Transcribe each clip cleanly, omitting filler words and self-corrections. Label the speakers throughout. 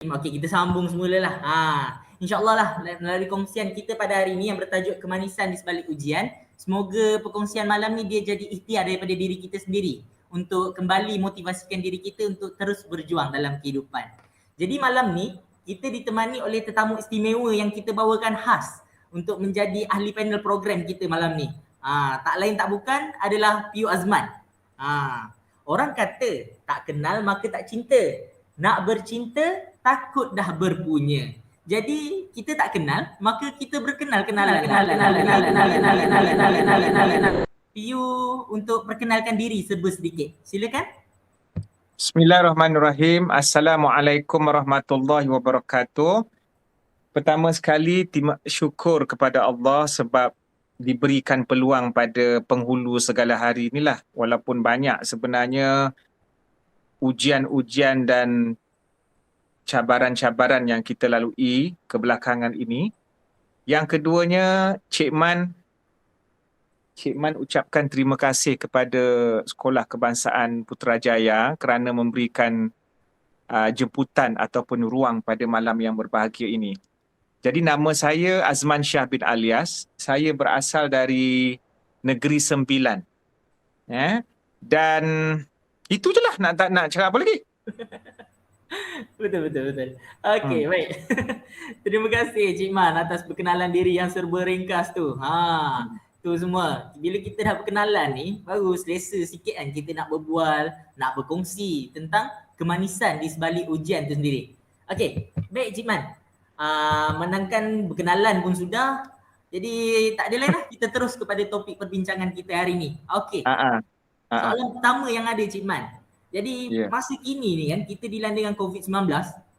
Speaker 1: Okey, kita sambung semula lah. InsyaAllah lah melalui kongsian kita pada hari ini yang bertajuk kemanisan di sebalik ujian. Semoga perkongsian malam ni dia jadi ikhtiar daripada diri kita sendiri untuk kembali motivasikan diri kita untuk terus berjuang dalam kehidupan. Jadi malam ni kita ditemani oleh tetamu istimewa yang kita bawakan khas untuk menjadi ahli panel program kita malam ni. Tak lain tak bukan adalah Piu Azman. Orang kata tak kenal maka tak cinta. Nak bercinta takut dah berpunya. Jadi kita tak kenal maka kita berkenal. Piu untuk perkenalkan diri serba sedikit. Silakan.
Speaker 2: Bismillahirrahmanirrahim. Assalamualaikum warahmatullahi wabarakatuh. Pertama sekali terima syukur kepada Allah sebab diberikan peluang pada penghulu segala hari inilah. Walaupun banyak sebenarnya ujian-ujian dan cabaran-cabaran yang kita lalui kebelakangan ini. Yang keduanya, Cik Man ucapkan terima kasih kepada Sekolah Kebangsaan Putrajaya kerana memberikan jemputan ataupun ruang pada malam yang berbahagia ini. Jadi nama saya Azman Shah bin Alias. Saya berasal dari Negeri Sembilan. Dan itu je lah, nak cakap apa lagi?
Speaker 1: Betul. Okey, baik. Terima kasih Cik Man atas perkenalan diri yang serba ringkas tu. Tu semua. Bila kita dah berkenalan ni, baru selesa sikit kan kita nak berbual, nak berkongsi tentang kemanisan di sebalik ujian tu sendiri. Okey, baik Cik Man. Menangkan berkenalan pun sudah. Jadi tak ada lain lah, kita terus kepada topik perbincangan kita hari ni. Okey. Soalan pertama yang ada Cik Man. Jadi masa kini ni kan kita dilanda dengan COVID-19.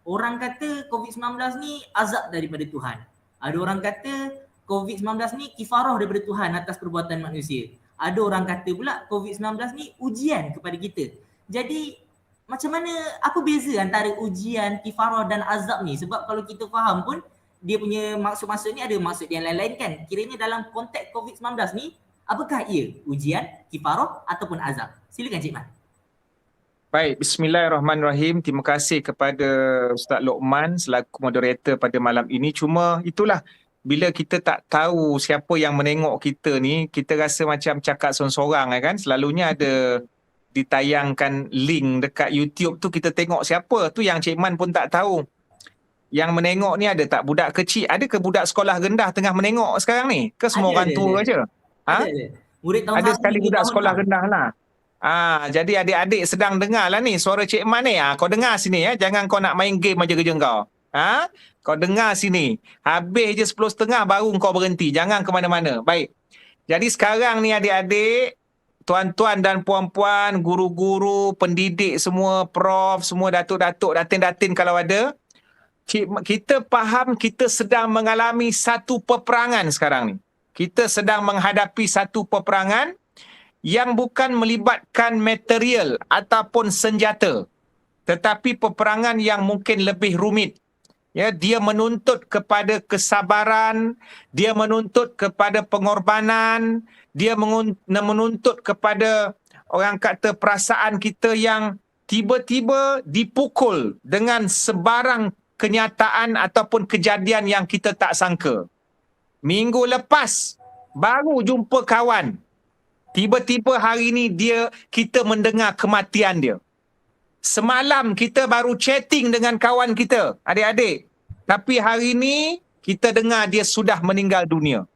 Speaker 1: Orang kata COVID-19 ni azab daripada Tuhan. Ada orang kata COVID-19 ni kifarah daripada Tuhan atas perbuatan manusia. Ada orang kata pula COVID-19 ni ujian kepada kita. Jadi macam mana, apa beza antara ujian, kifarah dan azab ni? Sebab kalau kita faham pun dia punya maksud-maksud ni ada maksud yang lain-lain kan. Kiranya dalam konteks COVID-19 ni, apakah ia? Ujian, kifarah ataupun azab? Silakan Cik Man.
Speaker 2: Baik, bismillahirrahmanirrahim. Terima kasih kepada Ustaz Lokman selaku moderator pada malam ini. Cuma itulah, bila kita tak tahu siapa yang menengok kita ni, kita rasa macam cakap sorang-sorang kan. Selalunya ada ditayangkan link dekat YouTube tu, kita tengok siapa tu yang Cik Man pun tak tahu. Yang menengok ni ada tak budak kecil? Ada ke budak sekolah rendah tengah menengok sekarang ni? Ke semua orang tua je?
Speaker 1: Murid tahun
Speaker 2: ada sekali budak sekolah rendah lah. Jadi adik-adik sedang dengar lah ni suara Cik Man ni. Kau dengar sini jangan kau nak main game aja kerja kau. Kau dengar sini. Habis je 10.30 baru kau berhenti. Jangan ke mana-mana. Baik. Jadi sekarang ni adik-adik, tuan-tuan dan puan-puan, guru-guru, pendidik semua, prof, semua datuk-datuk, datin-datin kalau ada, kita faham kita sedang mengalami satu peperangan sekarang ni. Kita sedang menghadapi satu peperangan yang bukan melibatkan material ataupun senjata, tetapi peperangan yang mungkin lebih rumit. Dia menuntut kepada kesabaran, dia menuntut kepada pengorbanan, dia menuntut kepada orang kata perasaan kita yang tiba-tiba dipukul dengan sebarang kenyataan ataupun kejadian yang kita tak sangka. Minggu lepas baru jumpa kawan. Tiba-tiba hari ni kita mendengar kematian dia. Semalam kita baru chatting dengan kawan kita, adik-adik. Tapi hari ni kita dengar dia sudah meninggal dunia.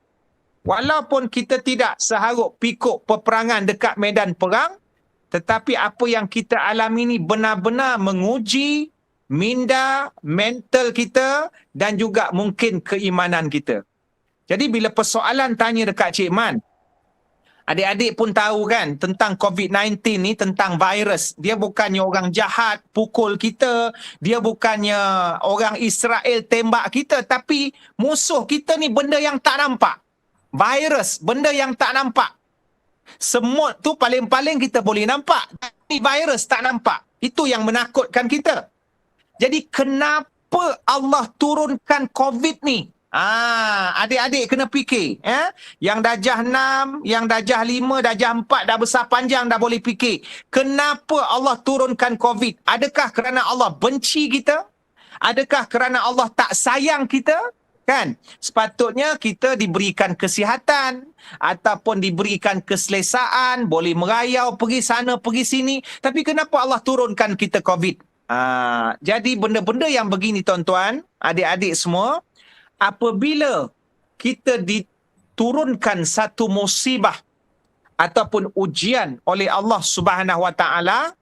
Speaker 2: Walaupun kita tidak seharuk pikuk peperangan dekat medan perang, tetapi apa yang kita alami ni benar-benar menguji minda, mental kita dan juga mungkin keimanan kita. Jadi bila persoalan tanya dekat Cik Man, adik-adik pun tahu kan tentang COVID-19 ni, tentang virus. Dia bukannya orang jahat pukul kita, dia bukannya orang Israel tembak kita, tapi musuh kita ni benda yang tak nampak. Virus, benda yang tak nampak. Semut tu paling-paling kita boleh nampak, tapi virus tak nampak. Itu yang menakutkan kita. Jadi kenapa Allah turunkan COVID ni? Adik-adik kena fikir. Yang darjah 6, yang darjah 5, darjah 4 dah besar panjang dah boleh fikir. Kenapa Allah turunkan COVID? Adakah kerana Allah benci kita? Adakah kerana Allah tak sayang kita? Kan? Sepatutnya kita diberikan kesihatan ataupun diberikan keselesaan, boleh merayau, pergi sana, pergi sini. Tapi kenapa Allah turunkan kita COVID? Jadi benda-benda yang begini tuan-tuan, adik-adik semua, apabila kita diturunkan satu musibah ataupun ujian oleh Allah Subhanahu Wa Taala,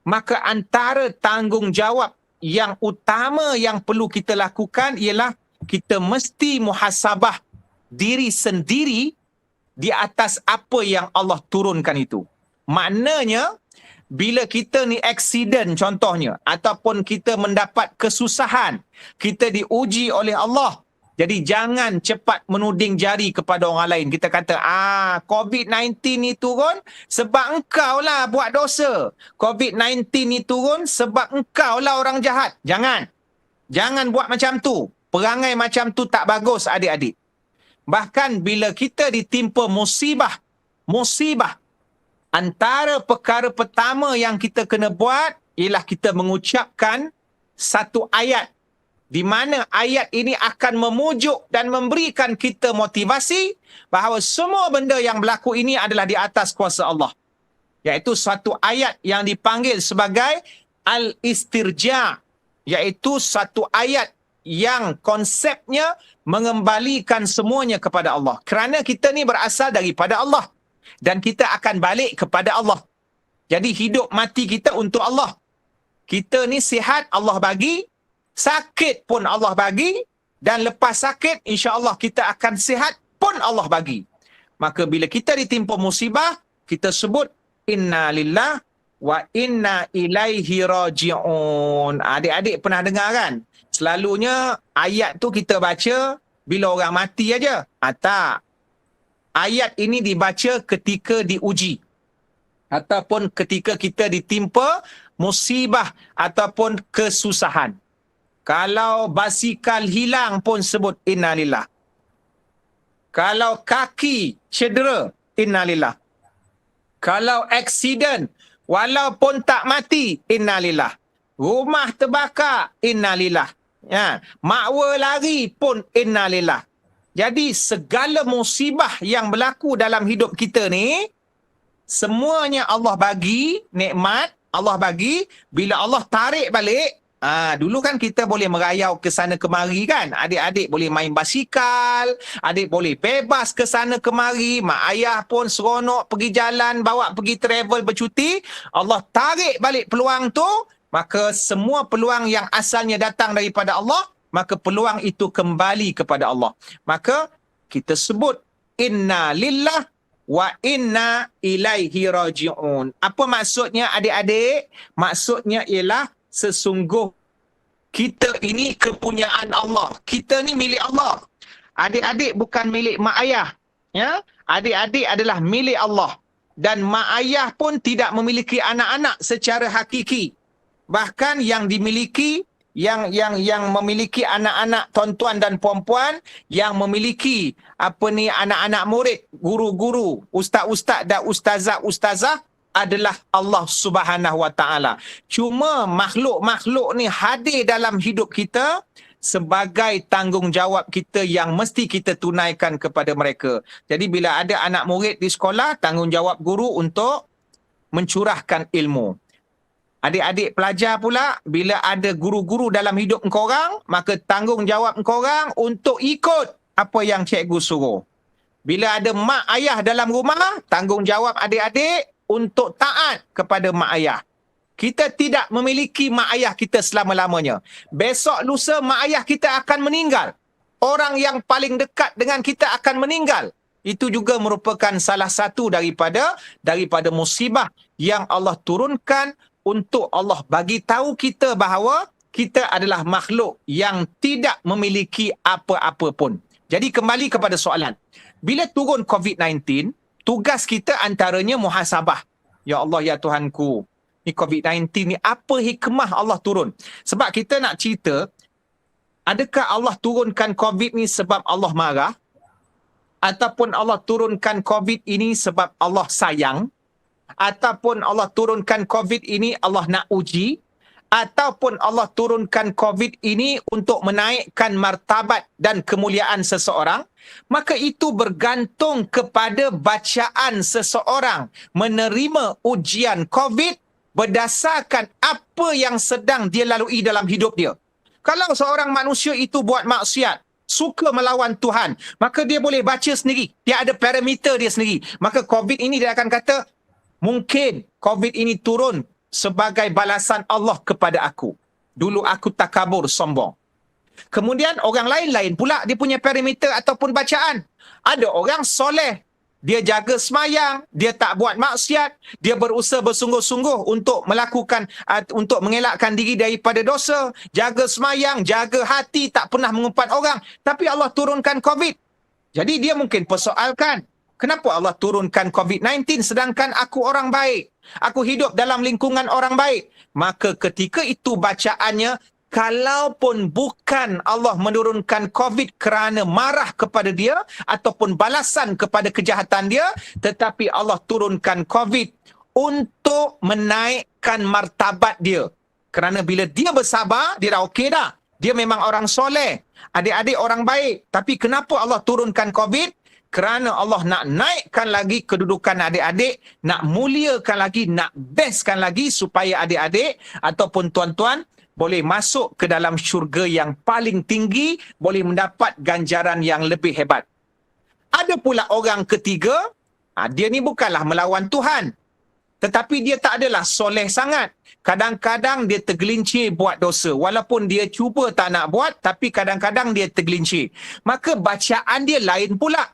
Speaker 2: maka antara tanggungjawab yang utama yang perlu kita lakukan ialah kita mesti muhasabah diri sendiri di atas apa yang Allah turunkan itu. Maknanya, bila kita ni accident contohnya, ataupun kita mendapat kesusahan, kita diuji oleh Allah. Jadi jangan cepat menuding jari kepada orang lain. Kita kata, COVID-19 ni turun sebab engkau lah buat dosa. COVID-19 ni turun sebab engkau lah orang jahat. Jangan. Jangan buat macam tu. Perangai macam tu tak bagus, adik-adik. Bahkan bila kita ditimpa musibah, antara perkara pertama yang kita kena buat ialah kita mengucapkan satu ayat, di mana ayat ini akan memujuk dan memberikan kita motivasi bahawa semua benda yang berlaku ini adalah di atas kuasa Allah. Iaitu satu ayat yang dipanggil sebagai Al-Istirja', iaitu satu ayat yang konsepnya mengembalikan semuanya kepada Allah. Kerana kita ni berasal daripada Allah dan kita akan balik kepada Allah. Jadi hidup mati kita untuk Allah. Kita ni sihat Allah bagi, sakit pun Allah bagi, dan lepas sakit insya-Allah kita akan sihat pun Allah bagi. Maka bila kita ditimpa musibah, kita sebut inna lillah wa inna ilaihi raji'un. Adik-adik pernah dengar kan? Selalunya ayat tu kita baca bila orang mati aja. Tak. Ayat ini dibaca ketika diuji ataupun ketika kita ditimpa musibah ataupun kesusahan. Kalau basikal hilang pun sebut innalillah. Kalau kaki cedera, innalillah. Kalau aksiden, walaupun tak mati, innalillah. Rumah terbakar, innalillah. Ya, makwa lari pun innalillah. Jadi segala musibah yang berlaku dalam hidup kita ni, semuanya Allah bagi, nikmat Allah bagi. Bila Allah tarik balik, dulu kan kita boleh merayau ke sana kemari kan. Adik-adik boleh main basikal, adik boleh bebas ke sana kemari, mak ayah pun seronok pergi jalan, bawa pergi travel bercuti. Allah tarik balik peluang tu, maka semua peluang yang asalnya datang daripada Allah, maka peluang itu kembali kepada Allah. Maka kita sebut inna lillah wa inna ilaihi raji'un. Apa maksudnya adik-adik? Maksudnya ialah sesungguh kita ini kepunyaan Allah. Kita ni milik Allah. Adik-adik bukan milik mak ayah. Ya? Adik-adik adalah milik Allah. Dan mak ayah pun tidak memiliki anak-anak secara hakiki. Bahkan yang dimiliki, yang memiliki anak-anak tuan-tuan dan puan-puan, yang memiliki anak-anak murid, guru-guru, ustaz-ustaz dan ustazah-ustazah adalah Allah Subhanahu Wa Taala. Cuma makhluk-makhluk ni hadir dalam hidup kita sebagai tanggungjawab kita yang mesti kita tunaikan kepada mereka. Jadi bila ada anak murid di sekolah, tanggungjawab guru untuk mencurahkan ilmu. Adik-adik pelajar pula, bila ada guru-guru dalam hidup engkorang, maka tanggungjawab engkorang untuk ikut apa yang cikgu suruh. Bila ada mak ayah dalam rumah, tanggungjawab adik-adik untuk taat kepada mak ayah. Kita tidak memiliki mak ayah kita selama-lamanya. Besok lusa mak ayah kita akan meninggal. Orang yang paling dekat dengan kita akan meninggal. Itu juga merupakan salah satu daripada musibah yang Allah turunkan untuk Allah bagi tahu kita bahawa kita adalah makhluk yang tidak memiliki apa-apa pun. Jadi kembali kepada soalan. Bila turun COVID-19, tugas kita antaranya muhasabah. Ya Allah, ya Tuhanku, ni COVID-19 ni apa hikmah Allah turun? Sebab kita nak cerita, adakah Allah turunkan COVID ni sebab Allah marah? Ataupun Allah turunkan COVID ini sebab Allah sayang? Ataupun Allah turunkan COVID ini Allah nak uji? ataupun Allah turunkan COVID ini untuk menaikkan martabat dan kemuliaan seseorang, maka itu bergantung kepada bacaan seseorang menerima ujian COVID berdasarkan apa yang sedang dia lalui dalam hidup dia. Kalau seorang manusia itu buat maksiat, suka melawan Tuhan, maka dia boleh baca sendiri. Dia ada parameter dia sendiri. Maka COVID ini dia akan kata, mungkin COVID ini turun sebagai balasan Allah kepada aku. Dulu aku takabur, sombong. Kemudian orang lain-lain pula dia punya parameter ataupun bacaan. Ada orang soleh, dia jaga semayang, dia tak buat maksiat, dia berusaha bersungguh-sungguh untuk melakukan, untuk mengelakkan diri daripada dosa, jaga semayang, jaga hati, tak pernah mengumpat orang. Tapi Allah turunkan COVID. Jadi dia mungkin persoalkan, kenapa Allah turunkan COVID-19 sedangkan aku orang baik? Aku hidup dalam lingkungan orang baik. Maka ketika itu bacaannya, kalaupun bukan Allah menurunkan COVID kerana marah kepada dia ataupun balasan kepada kejahatan dia, tetapi Allah turunkan COVID untuk menaikkan martabat dia. Kerana bila dia bersabar, dia dah okey dah. Dia memang orang soleh, adik-adik orang baik. Tapi kenapa Allah turunkan COVID? Kerana Allah nak naikkan lagi kedudukan adik-adik, nak muliakan lagi, nak bestkan lagi supaya adik-adik ataupun tuan-tuan boleh masuk ke dalam syurga yang paling tinggi, boleh mendapat ganjaran yang lebih hebat. Ada pula orang ketiga, dia ni bukanlah melawan Tuhan, tetapi dia tak adalah soleh sangat. Kadang-kadang dia tergelincir buat dosa. Walaupun dia cuba tak nak buat, tapi kadang-kadang dia tergelincir. Maka bacaan dia lain pula.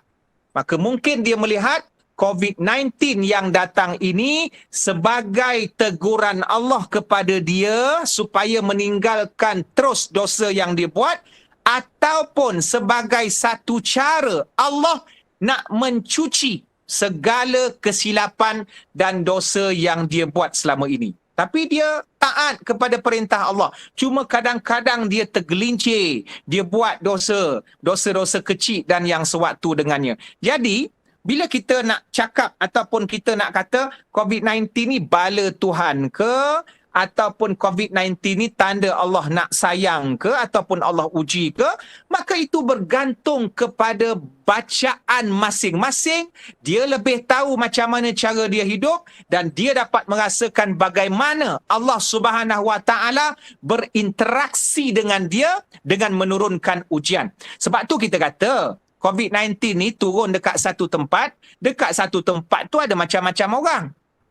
Speaker 2: Maka mungkin dia melihat COVID-19 yang datang ini sebagai teguran Allah kepada dia supaya meninggalkan terus dosa yang dia buat, ataupun sebagai satu cara Allah nak mencuci segala kesilapan dan dosa yang dia buat selama ini. Tapi dia taat kepada perintah Allah. Cuma kadang-kadang dia tergelincir. Dia buat dosa-dosa kecil dan yang sewaktu dengannya. Jadi, bila kita nak cakap ataupun kita nak kata COVID-19 ni bala Tuhan ke, ataupun COVID-19 ni tanda Allah nak sayang ke, ataupun Allah uji ke, maka itu bergantung kepada bacaan masing-masing. Dia lebih tahu macam mana cara dia hidup dan dia dapat merasakan bagaimana Allah Subhanahu Wa Taala berinteraksi dengan dia dengan menurunkan ujian. Sebab tu kita kata COVID-19 ni turun dekat satu tempat tu ada macam-macam orang.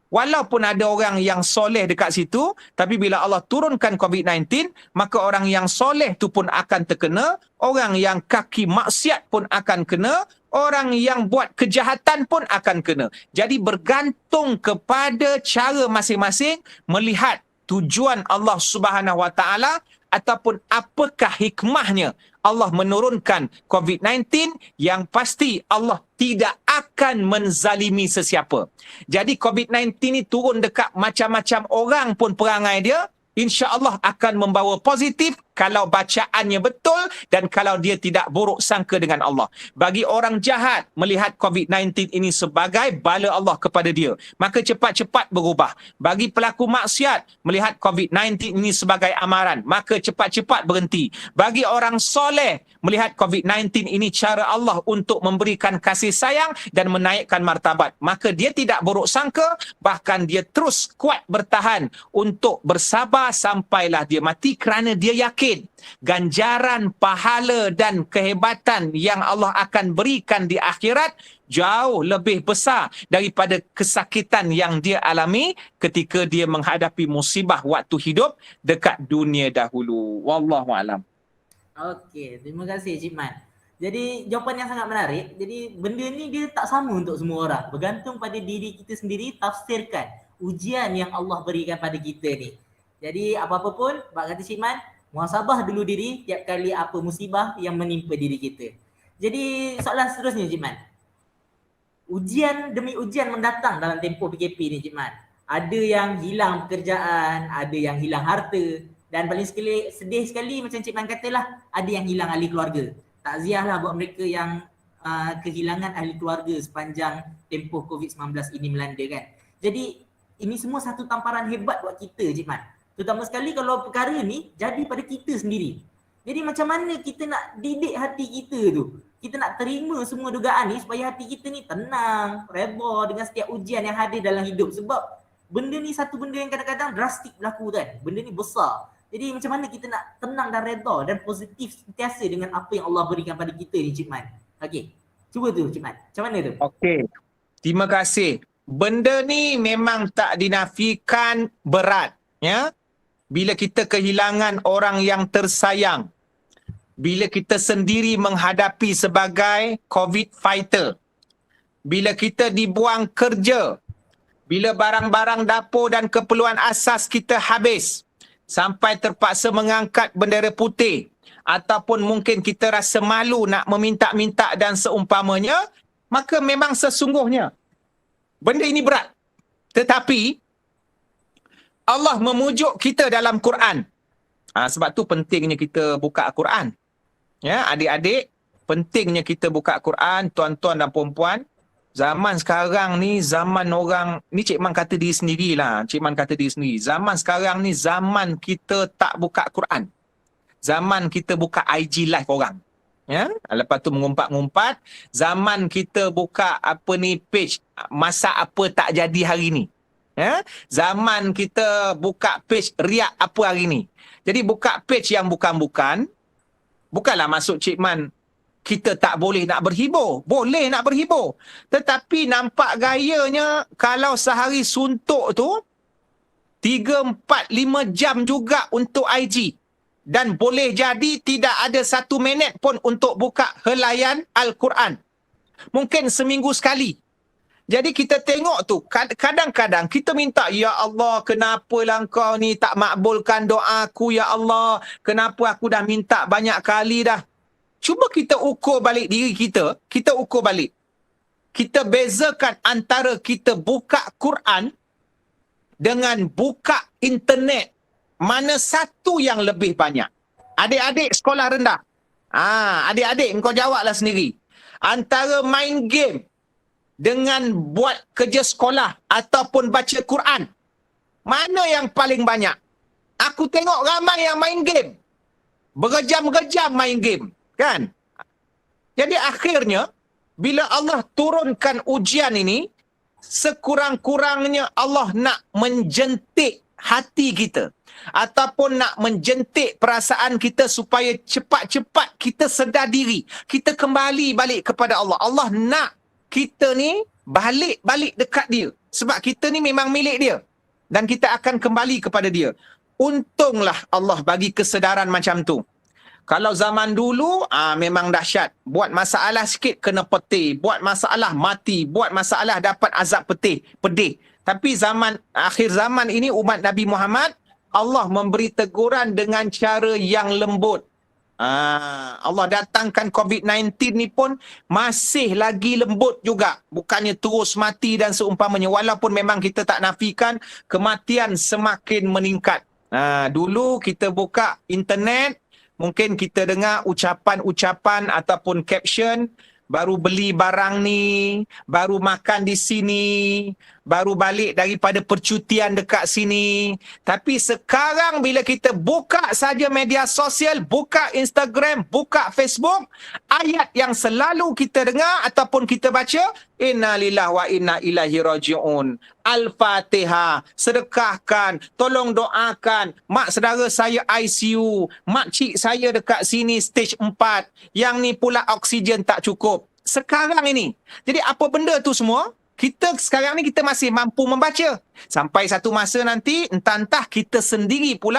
Speaker 2: Walaupun ada orang yang soleh dekat situ, tapi bila Allah turunkan COVID-19, maka orang yang soleh tu pun akan terkena, orang yang kaki maksiat pun akan kena, orang yang buat kejahatan pun akan kena. Jadi bergantung kepada cara masing-masing melihat tujuan Allah Subhanahu Wa Taala ataupun apakah hikmahnya Allah menurunkan COVID-19. Yang pasti Allah tidak akan menzalimi sesiapa. Jadi COVID-19 ni turun dekat macam-macam orang pun perangai dia, insya-Allah akan membawa positif kalau bacaannya betul dan kalau dia tidak buruk sangka dengan Allah. Bagi orang jahat melihat COVID-19 ini sebagai bala Allah kepada dia, maka cepat-cepat berubah. Bagi pelaku maksiat melihat COVID-19 ini sebagai amaran, maka cepat-cepat berhenti. Bagi orang soleh melihat COVID-19 ini cara Allah untuk memberikan kasih sayang dan menaikkan martabat, maka dia tidak buruk sangka, bahkan dia terus kuat bertahan untuk bersabar sampailah dia mati kerana dia yakin ganjaran, pahala dan kehebatan yang Allah akan berikan di akhirat jauh lebih besar daripada kesakitan yang dia alami ketika dia menghadapi musibah waktu hidup dekat dunia dahulu. Wallahualam.
Speaker 1: Okey, terima kasih Cik Man. Jadi jawapan yang sangat menarik. Jadi benda ni dia tak sama untuk semua orang. Bergantung pada diri kita sendiri tafsirkan ujian yang Allah berikan pada kita ni. Jadi apa-apa pun, bak kata Cik Man, muhasabah dulu diri tiap kali apa musibah yang menimpa diri kita. Jadi soalan seterusnya Cik Man. Ujian demi ujian mendatang dalam tempoh PKP ni Cik Man. Ada yang hilang pekerjaan, ada yang hilang harta, dan paling sedih sekali macam Cik Man katalah, ada yang hilang ahli keluarga. Takziah lah buat mereka yang kehilangan ahli keluarga sepanjang tempoh COVID-19 ini melanda kan. Jadi ini semua satu tamparan hebat buat kita Cik Man. Terutama sekali kalau perkara ni jadi pada kita sendiri. Jadi macam mana kita nak didik hati kita tu? Kita nak terima semua dugaan ni supaya hati kita ni tenang, redha dengan setiap ujian yang hadir dalam hidup. Sebab benda ni satu benda yang kadang-kadang drastik berlaku kan. Benda ni besar. Jadi macam mana kita nak tenang dan redha dan positif sentiasa dengan apa yang Allah berikan pada kita ni, Cik Man. Okey. Cuba tu, Cik Man. Macam mana tu?
Speaker 2: Okey. Terima kasih. Benda ni memang tak dinafikan berat, ya. Bila kita kehilangan orang yang tersayang, bila kita sendiri menghadapi sebagai COVID fighter, bila kita dibuang kerja, bila barang-barang dapur dan keperluan asas kita habis, sampai terpaksa mengangkat bendera putih, ataupun mungkin kita rasa malu nak meminta-minta dan seumpamanya, maka memang sesungguhnya benda ini berat. Tetapi Allah memujuk kita dalam Quran. Sebab tu pentingnya kita buka Quran. Ya, adik-adik, pentingnya kita buka Quran, tuan-tuan dan puan-puan. Zaman sekarang ni zaman orang, ni Cik Man kata diri sendirilah. Cik Man kata diri sendiri. Zaman sekarang ni zaman kita tak buka Quran. Zaman kita buka IG live orang. Ya, lepas tu mengumpat-ngumpat. Zaman kita buka apa ni page masak apa tak jadi hari ni. Ya, zaman kita buka page riak apa hari ni. Jadi buka page yang bukan-bukan. Bukanlah maksud Cik Man kita tak boleh nak berhibur. Boleh nak berhibur. Tetapi nampak gayanya kalau sehari suntuk tu 3, 4, 5 jam juga untuk IG. Dan boleh jadi tidak ada 1 minit pun untuk buka helaian Al-Quran. Mungkin seminggu sekali. Jadi kita tengok tu, kadang-kadang kita minta, Ya Allah, kenapalah Engkau ni tak makbulkan doaku, Ya Allah. Kenapa aku dah minta banyak kali dah. Cuba kita ukur balik diri kita, kita ukur balik. Kita bezakan antara kita buka Quran dengan buka internet. Mana satu yang lebih banyak? Adik-adik sekolah rendah. Adik-adik engkau jawablah sendiri. Antara main game dengan buat kerja sekolah ataupun baca Quran, mana yang paling banyak? Aku tengok ramai yang main game. Berjam-jam main game. Kan? Jadi akhirnya, bila Allah turunkan ujian ini, sekurang-kurangnya Allah nak menjentik hati kita. Ataupun nak menjentik perasaan kita supaya cepat-cepat kita sedar diri. Kita kembali balik kepada Allah. Allah nak kita ni balik dekat dia. Sebab kita ni memang milik dia. Dan kita akan kembali kepada dia. Untunglah Allah bagi kesedaran macam tu. Kalau zaman dulu, memang dahsyat. Buat masalah sikit, kena peti. Buat masalah, mati. Buat masalah, dapat azab pedih. Tapi akhir zaman ini, umat Nabi Muhammad, Allah memberi teguran dengan cara yang lembut. Allah datangkan COVID-19 ni pun masih lagi lembut juga. Bukannya terus mati dan seumpamanya. Walaupun memang kita tak nafikan, kematian semakin meningkat. Dulu kita buka internet, mungkin kita dengar ucapan-ucapan ataupun caption, baru beli barang ni, baru makan di sini, baru balik daripada percutian dekat sini. Tapi sekarang bila kita buka saja media sosial, buka Instagram, buka Facebook, ayat yang selalu kita dengar ataupun kita baca, Inna lillahi wa inna ilaihi raji'un. Al-Fatihah, sedekahkan, tolong doakan, mak saudara saya ICU, mak cik saya dekat sini stage 4, yang ni pula oksigen tak cukup. Sekarang ini. Jadi apa benda tu semua, kita sekarang ni kita masih mampu membaca. Sampai satu masa nanti, entah-entah kita sendiri pula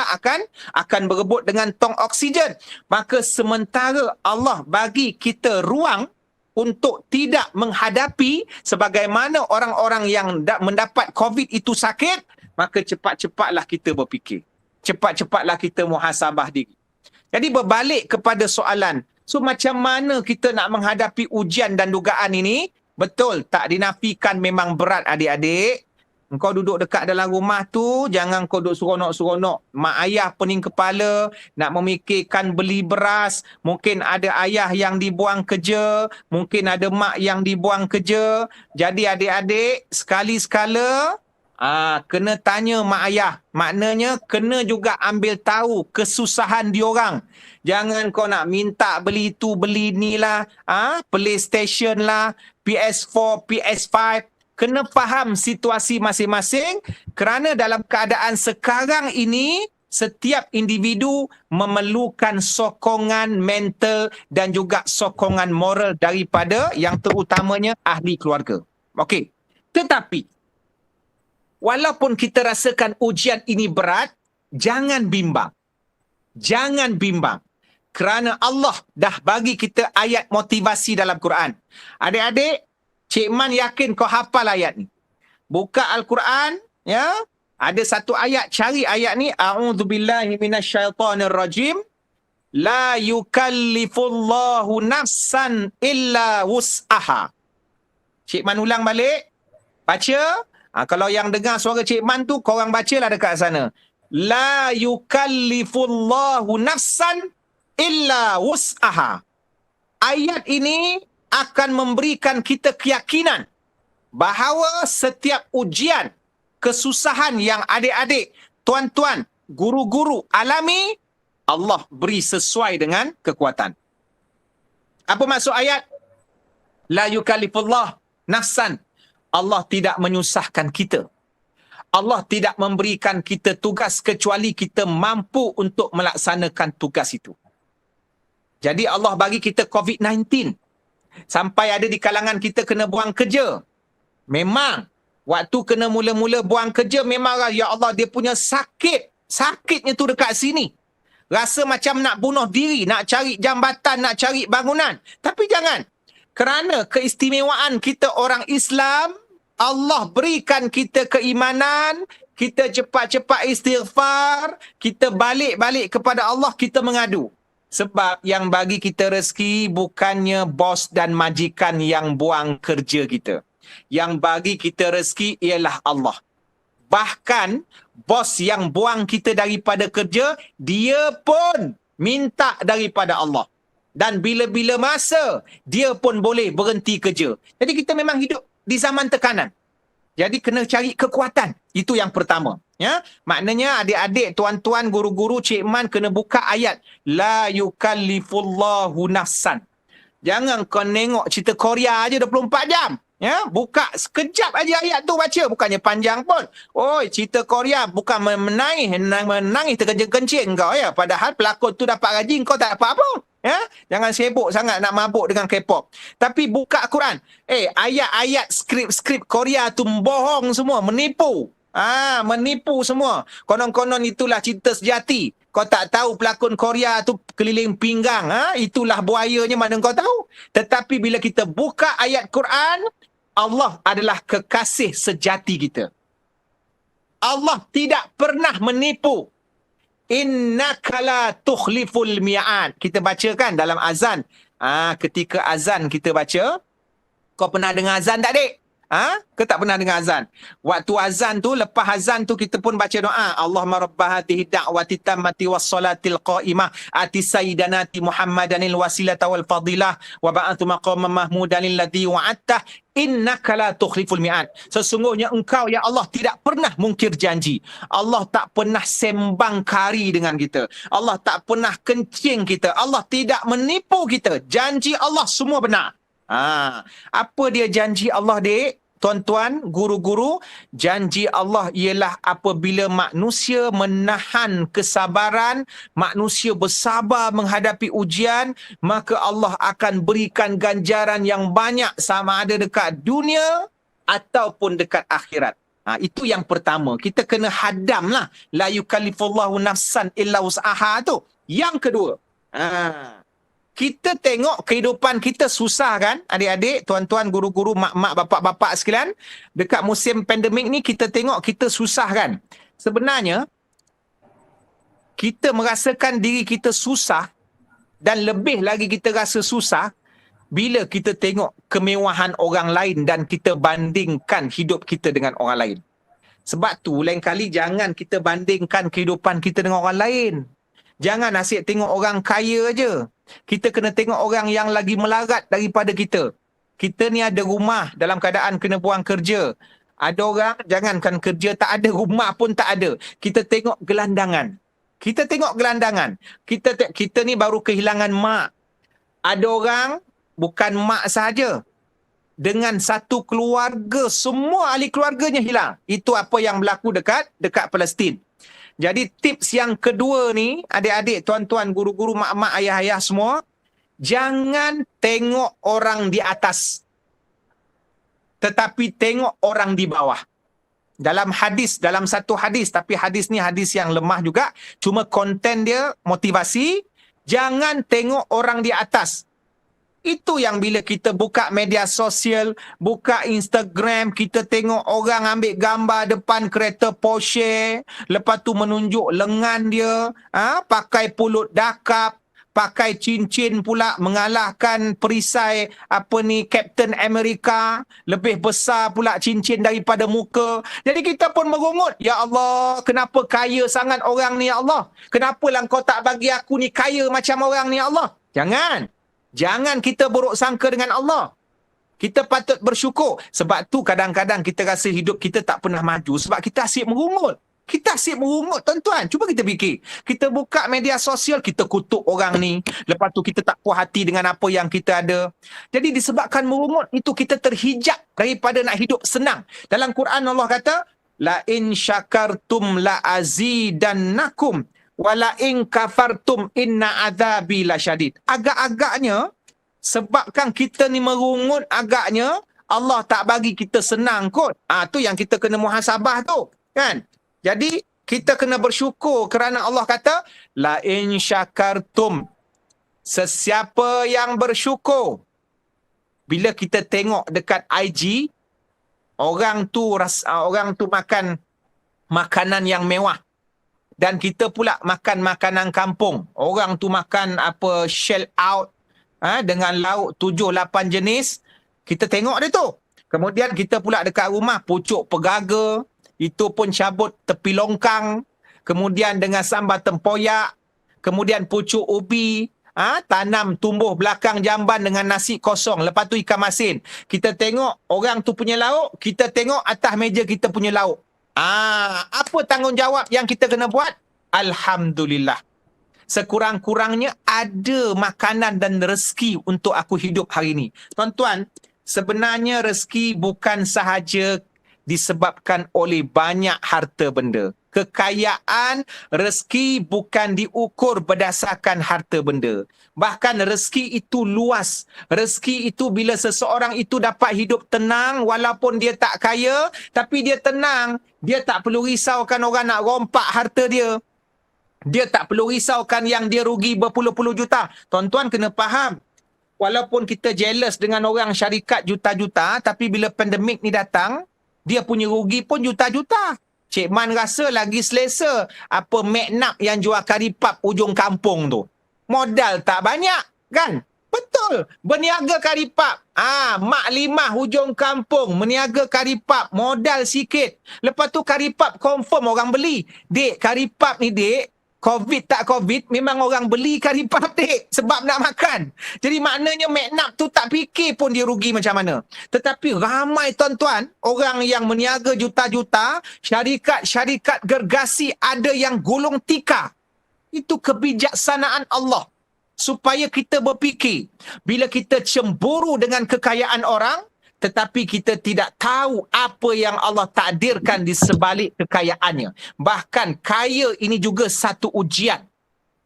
Speaker 2: akan berebut dengan tong oksigen. Maka sementara Allah bagi kita ruang untuk tidak menghadapi sebagaimana orang-orang yang mendapat COVID itu sakit, maka cepat-cepatlah kita berfikir. Cepat-cepatlah kita muhasabah diri. Jadi berbalik kepada soalan, so macam mana kita nak menghadapi ujian dan dugaan ini? Betul, tak dinafikan memang berat adik-adik. Engkau duduk dekat dalam rumah tu, jangan kau duduk seronok-seronok. Mak ayah pening kepala, nak memikirkan beli beras. Mungkin ada ayah yang dibuang kerja, mungkin ada mak yang dibuang kerja. Jadi adik-adik, sekali-sekala, Kena tanya mak ayah. Maknanya kena juga ambil tahu kesusahan diorang. Jangan kau nak minta beli tu, beli ni lah. PlayStation lah, PS4, PS5. Kena faham situasi masing-masing kerana dalam keadaan sekarang ini, setiap individu memerlukan sokongan mental dan juga sokongan moral daripada yang terutamanya ahli keluarga. Okey. Tetapi walaupun kita rasakan ujian ini berat, jangan bimbang. Jangan bimbang. Kerana Allah dah bagi kita ayat motivasi dalam Quran. Adik-adik, Cik Man yakin kau hafal ayat ni. Buka Al-Quran, ya. Ada satu ayat, cari ayat ni. A'udzubillahi minasyaitonirrajim. La yukallifullahu nafsan illa wus'aha. Cik Man ulang balik. Baca. Kalau yang dengar suara Cik Man tu, korang bacalah dekat sana. La yukallifullahu nafsan illa wus'aha. Ayat ini akan memberikan kita keyakinan bahawa setiap ujian, kesusahan yang adik-adik, tuan-tuan, guru-guru alami, Allah beri sesuai dengan kekuatan. Apa maksud ayat? La yukallifullah nafsan. Allah tidak menyusahkan kita. Allah tidak memberikan kita tugas kecuali kita mampu untuk melaksanakan tugas itu. Jadi Allah bagi kita COVID-19. Sampai ada di kalangan kita kena buang kerja. Memang. Waktu kena mula-mula buang kerja, memang ya Allah dia punya sakit. Sakitnya tu dekat sini. Rasa macam nak bunuh diri, nak cari jambatan, nak cari bangunan. Tapi jangan. Kerana keistimewaan kita orang Islam, Allah berikan kita keimanan, kita cepat-cepat istighfar, kita balik-balik kepada Allah, kita mengadu. Sebab yang bagi kita rezeki bukannya bos dan majikan yang buang kerja kita. Yang bagi kita rezeki ialah Allah. Bahkan bos yang buang kita daripada kerja, dia pun minta daripada Allah. Dan bila-bila masa, dia pun boleh berhenti kerja. Jadi kita memang hidup di zaman tekanan. Jadi kena cari kekuatan. Itu yang pertama. Ya, maknanya adik-adik, tuan-tuan, guru-guru, Cik Man kena buka ayat. La yukallifullahu nafsan. Jangan kau nengok cerita Korea aja 24 jam. Ya, buka sekejap aja ayat tu baca. Bukannya panjang pun. Oi, cerita Korea bukan menangis terkencing-kencing kau ya. Padahal pelakon tu dapat gaji, kau tak dapat apa. Ya, jangan sibuk sangat nak mabuk dengan K-pop. Tapi buka Quran. Ayat-ayat skrip-skrip Korea tu bohong semua, menipu. Menipu semua. Konon-konon itulah cinta sejati. Kau tak tahu pelakon Korea tu keliling pinggang. Itulah buayanya, mana kau tahu. Tetapi bila kita buka ayat Quran, Allah adalah kekasih sejati kita. Allah tidak pernah menipu. Innaka la tukhliful mi'ad. Kita baca kan dalam azan. Ketika azan kita baca. Kau pernah dengar azan tak, dek? Kau tak pernah dengar azan? Waktu azan tu, lepas azan tu kita pun baca doa. Allahumma rabba hatihi da'wati tammati wassalatil qa'imah ati sayyidanati Muhammadanil wasilata wal fadilah wa ba'athu maqamam mahmudanil ladhi wa'attah innaka la tukhliful mi'ad. Sesungguhnya engkau ya Allah tidak pernah mungkir janji. Allah tak pernah sembang kari dengan kita. Allah tak pernah kencing kita. Allah tidak menipu kita. Janji Allah semua benar. Apa dia janji Allah, dek? Tuan-tuan, guru-guru, janji Allah ialah apabila manusia menahan kesabaran, manusia bersabar menghadapi ujian, maka Allah akan berikan ganjaran yang banyak sama ada dekat dunia ataupun dekat akhirat. Itu yang pertama. Kita kena hadamlah la yukallifullahu nafsan illa wus'aha tu. Yang kedua, kita tengok kehidupan kita susah kan, adik-adik, tuan-tuan, guru-guru, mak-mak, bapak-bapak sekalian. Dekat musim pandemik ni kita tengok kita susah kan. Sebenarnya, kita merasakan diri kita susah dan lebih lagi kita rasa susah bila kita tengok kemewahan orang lain dan kita bandingkan hidup kita dengan orang lain. Sebab tu lain kali jangan kita bandingkan kehidupan kita dengan orang lain. Jangan asyik tengok orang kaya aja. Kita kena tengok orang yang lagi melarat daripada kita. Kita ni ada rumah dalam keadaan kena buang kerja. Ada orang jangankan kerja tak ada, rumah pun tak ada. Kita tengok gelandangan. Kita ni baru kehilangan mak. Ada orang bukan mak sahaja. Dengan satu keluarga, semua ahli keluarganya hilang. Itu apa yang berlaku dekat Palestin. Jadi tips yang kedua ni, adik-adik, tuan-tuan, guru-guru, mak-mak, ayah-ayah semua, jangan tengok orang di atas, tetapi tengok orang di bawah. Dalam satu hadis, tapi hadis ni hadis yang lemah juga, cuma konten dia motivasi, jangan tengok orang di atas. Itu yang bila kita buka media sosial, buka Instagram, kita tengok orang ambil gambar depan kereta Porsche, lepas tu menunjuk lengan dia, pakai pulut dakap, pakai cincin pula, mengalahkan perisai Captain America, lebih besar pula cincin daripada muka. Jadi kita pun merungut, ya Allah, kenapa kaya sangat orang ni, ya Allah? Kenapalah kau tak bagi aku ni kaya macam orang ni, ya Allah? Jangan kita buruk sangka dengan Allah. Kita patut bersyukur. Sebab tu kadang-kadang kita rasa hidup kita tak pernah maju sebab kita asyik merungut. Tuan-tuan. Cuba kita fikir. Kita buka media sosial, kita kutuk orang ni. Lepas tu kita tak puas hati dengan apa yang kita ada. Jadi disebabkan merungut, itu kita terhijab daripada nak hidup senang. Dalam Quran Allah kata, la in syakartum la azidannakum wala in kafartum inna azabi lasyadid. Agak-agaknya, sebabkan kita ni merungut, agaknya Allah tak bagi kita senang kot. Tu yang kita kena muhasabah tu, kan? Jadi kita kena bersyukur kerana Allah kata la in syakartum. Sesiapa yang bersyukur, bila kita tengok dekat IG, orang tu makan makanan yang mewah. Dan kita pula makan makanan kampung. Orang tu makan shell out dengan lauk 7-8 jenis. Kita tengok dia tu. Kemudian kita pula dekat rumah pucuk pegaga. Itu pun cabut tepi longkang. Kemudian dengan sambal tempoyak. Kemudian pucuk ubi. Tanam tumbuh belakang jamban dengan nasi kosong. Lepas tu ikan masin. Kita tengok orang tu punya lauk. Kita tengok atas meja kita punya lauk. Apa tanggungjawab yang kita kena buat? Alhamdulillah. Sekurang-kurangnya ada makanan dan rezeki untuk aku hidup hari ini. Tuan-tuan, sebenarnya rezeki bukan sahaja disebabkan oleh banyak harta benda. Kekayaan, rezeki bukan diukur berdasarkan harta benda. Bahkan rezeki itu luas. Rezeki itu bila seseorang itu dapat hidup tenang, walaupun dia tak kaya, tapi dia tenang. Dia tak perlu risaukan orang nak rompak harta dia. Dia tak perlu risaukan yang dia rugi berpuluh-puluh juta. Tuan-tuan kena faham. Walaupun kita jealous dengan orang syarikat juta-juta, tapi bila pandemik ni datang, dia punya rugi pun juta-juta. Cik Man rasa lagi selesa Magnap yang jual karipap ujung kampung tu. Modal tak banyak, kan? Betul. Berniaga karipap. Mak Limah hujung kampung meniaga karipap, modal sikit. Lepas tu karipap confirm orang beli. Dek, karipap ni dek, Covid tak Covid, memang orang beli karipap dek sebab nak makan. Jadi maknanya Magnap tu tak fikir pun dia rugi macam mana. Tetapi ramai tuan-tuan, orang yang meniaga juta-juta, syarikat-syarikat gergasi ada yang gulung tikar. Itu kebijaksanaan Allah. Supaya kita berfikir, bila kita cemburu dengan kekayaan orang, tetapi kita tidak tahu apa yang Allah takdirkan di sebalik kekayaannya. Bahkan kaya ini juga satu ujian.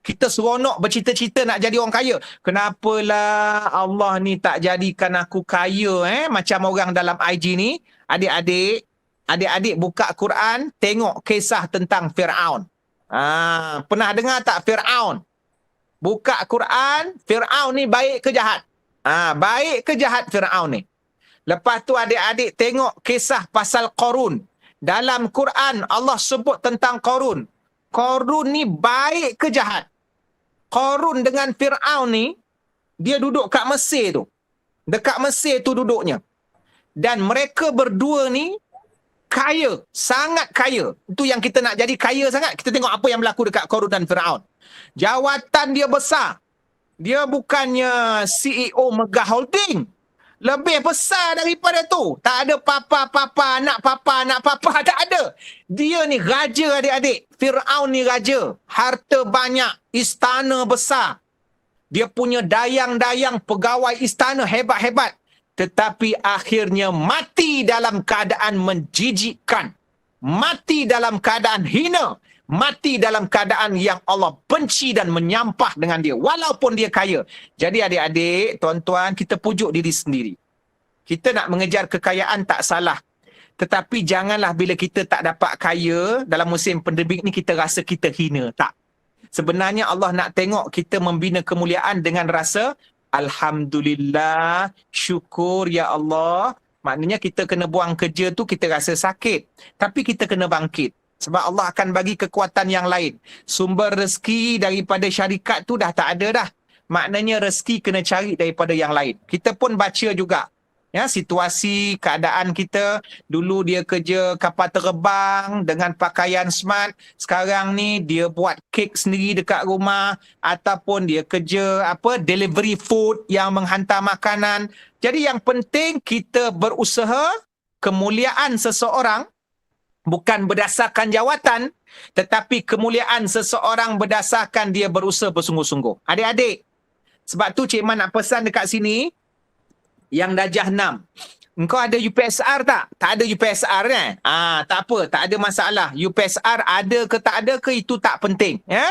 Speaker 2: Kita seronok bercita-cita nak jadi orang kaya. Kenapalah Allah ni tak jadikan aku kaya macam orang dalam IG ni? Adik-adik buka Quran, tengok kisah tentang Fir'aun. Pernah dengar tak Fir'aun? Buka Quran, Fir'aun ni baik ke jahat? Baik ke jahat Fir'aun ni? Lepas tu adik-adik tengok kisah pasal Qarun. Dalam Quran Allah sebut tentang Qarun. Qarun ni baik ke jahat? Qarun dengan Fir'aun ni, dia duduk kat Mesir tu. Dekat Mesir tu duduknya. Dan mereka berdua ni kaya, sangat kaya. Itu yang kita nak jadi kaya sangat. Kita tengok apa yang berlaku dekat Qarun dan Fir'aun. Jawatan dia besar. Dia bukannya CEO Megah Holding. Lebih besar daripada tu. Tak ada papa, anak papa, tak ada. Dia ni raja adik-adik. Fir'aun ni raja. Harta banyak, istana besar. Dia punya dayang-dayang pegawai istana hebat-hebat. Tetapi akhirnya mati dalam keadaan menjijikkan. Mati dalam keadaan hina. Mati dalam keadaan yang Allah benci dan menyampah dengan dia. Walaupun dia kaya. Jadi adik-adik, tuan-tuan, kita pujuk diri sendiri. Kita nak mengejar kekayaan tak salah. Tetapi janganlah bila kita tak dapat kaya, dalam musim pandemik ni kita rasa kita hina. Tak. Sebenarnya Allah nak tengok kita membina kemuliaan dengan rasa Alhamdulillah, syukur ya Allah. Maknanya kita kena buang kerja tu kita rasa sakit. Tapi kita kena bangkit. Sebab Allah akan bagi kekuatan yang lain. Sumber rezeki daripada syarikat tu dah tak ada dah. Maknanya rezeki kena cari daripada yang lain. Kita pun baca juga. Ya, situasi, keadaan kita. Dulu dia kerja kapal terbang dengan pakaian smart. Sekarang ni dia buat kek sendiri dekat rumah. Ataupun dia kerja delivery food yang menghantar makanan. Jadi yang penting kita berusaha. Kemuliaan seseorang bukan berdasarkan jawatan, tetapi kemuliaan seseorang berdasarkan dia berusaha bersungguh-sungguh. Adik-adik, sebab tu Cik Man nak pesan dekat sini, yang darjah 6. Engkau ada UPSR tak? Tak ada UPSR kan? Tak apa, tak ada masalah. UPSR ada ke tak ada ke itu tak penting. Ya?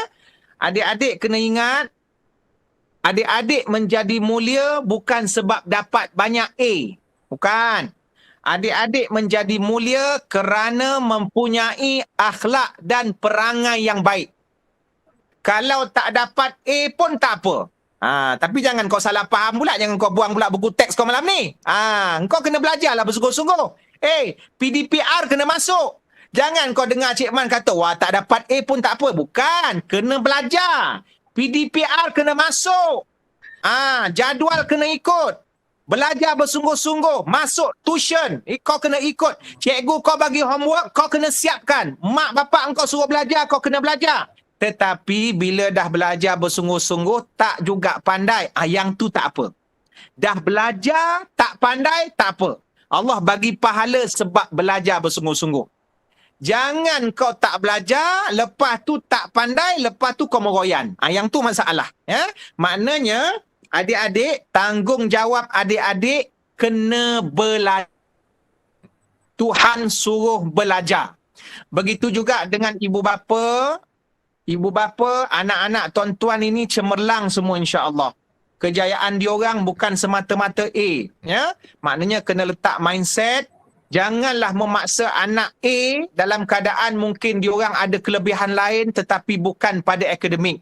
Speaker 2: Adik-adik kena ingat, adik-adik menjadi mulia bukan sebab dapat banyak A. Bukan. Adik-adik menjadi mulia kerana mempunyai akhlak dan perangai yang baik. Kalau tak dapat A pun tak apa. Tapi jangan kau salah faham pula. Jangan kau buang pula buku teks kau malam ni. Kau kena belajarlah bersungguh-sungguh. PDPR kena masuk. Jangan kau dengar Cik Man kata, wah tak dapat A pun tak apa. Bukan. Kena belajar. PDPR kena masuk. Jadual kena ikut. Belajar bersungguh-sungguh. Masuk tuition. Kau kena ikut. Cikgu kau bagi homework, kau kena siapkan. Mak bapak kau suruh belajar, kau kena belajar. Tetapi bila dah belajar bersungguh-sungguh, tak juga pandai. Yang tu tak apa. Dah belajar, tak pandai, tak apa. Allah bagi pahala sebab belajar bersungguh-sungguh. Jangan kau tak belajar, lepas tu tak pandai, lepas tu kau meroyan. Yang tu masalah. Ya? Maknanya, adik-adik, tanggungjawab adik-adik kena belajar. Tuhan suruh belajar. Begitu juga dengan ibu bapa. Ibu bapa, anak-anak tuan-tuan ini cemerlang semua insya-Allah. Kejayaan diorang bukan semata-mata A. Ya? Maknanya kena letak mindset. Janganlah memaksa anak A dalam keadaan mungkin diorang ada kelebihan lain tetapi bukan pada akademik.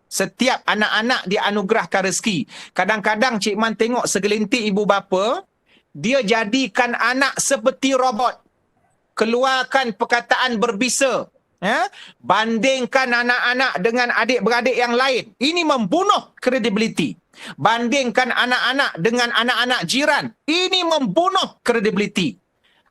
Speaker 2: Setiap anak-anak dianugerahkan rezeki. Kadang-kadang Cik Man tengok segelintir ibu bapa, dia jadikan anak seperti robot. Keluarkan perkataan berbisa. Ya? Bandingkan anak-anak dengan adik-beradik yang lain. Ini membunuh kredibiliti. Bandingkan anak-anak dengan anak-anak jiran. Ini membunuh kredibiliti.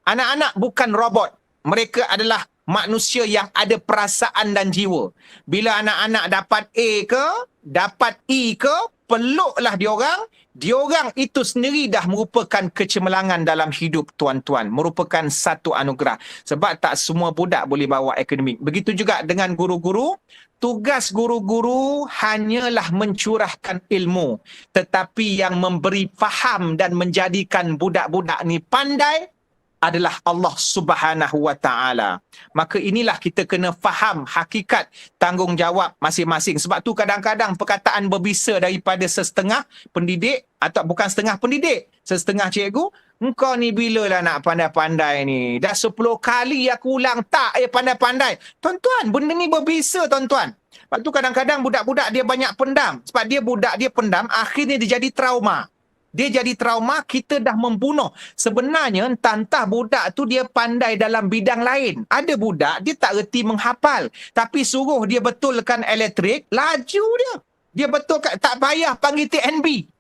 Speaker 2: Anak-anak bukan robot. Mereka adalah manusia yang ada perasaan dan jiwa. Bila anak-anak dapat A ke, dapat E ke, peluklah diorang. Diorang itu sendiri dah merupakan kecemerlangan dalam hidup tuan-tuan. Merupakan satu anugerah. Sebab tak semua budak boleh bawa akademik. Begitu juga dengan guru-guru. Tugas guru-guru hanyalah mencurahkan ilmu. Tetapi yang memberi faham dan menjadikan budak-budak ni pandai adalah Allah Subhanahu wa Ta'ala. Maka inilah kita kena faham hakikat tanggungjawab masing-masing. Sebab tu kadang-kadang perkataan berbisa daripada sesetengah pendidik, atau bukan setengah pendidik, sesetengah cikgu, engkau ni bilalah nak pandai-pandai ni. Dah 10 kali aku ulang tak pandai-pandai. Tuan-tuan, benda ni berbisa tuan-tuan. Sebab tu kadang-kadang budak-budak dia banyak pendam. Sebab dia budak dia pendam, akhirnya dia jadi trauma. Dia jadi trauma, kita dah membunuh. Sebenarnya entah budak tu dia pandai dalam bidang lain. Ada budak, dia tak reti menghafal. Tapi suruh dia betulkan elektrik, laju dia. Dia betulkan, tak payah panggil TNB.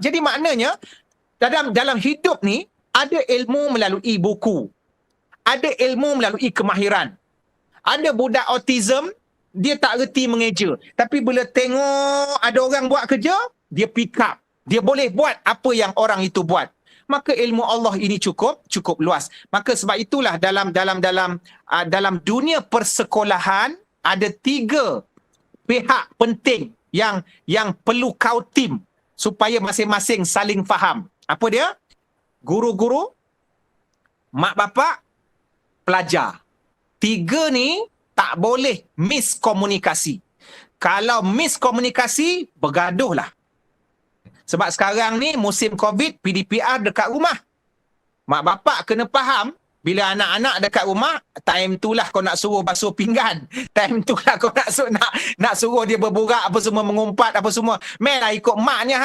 Speaker 2: Jadi maknanya, dalam hidup ni, ada ilmu melalui buku. Ada ilmu melalui kemahiran. Ada budak autism, dia tak reti mengeja. Tapi bila tengok ada orang buat kerja, dia pick up. Dia boleh buat apa yang orang itu buat. Maka ilmu Allah ini cukup luas. Maka sebab itulah dalam dunia persekolahan ada 3 pihak penting yang perlu kau tim supaya masing-masing saling faham. Apa dia? Guru-guru, mak bapak, pelajar. 3 ni tak boleh miskomunikasi. Kalau miskomunikasi, bergaduhlah. Sebab sekarang ni musim COVID, PDPR dekat rumah. Mak bapak kena faham, bila anak-anak dekat rumah, time tu lah kau nak suruh basuh pinggan. Time tu lah kau nak suruh dia berburak apa semua, mengumpat apa semua. Mainlah ikut maknya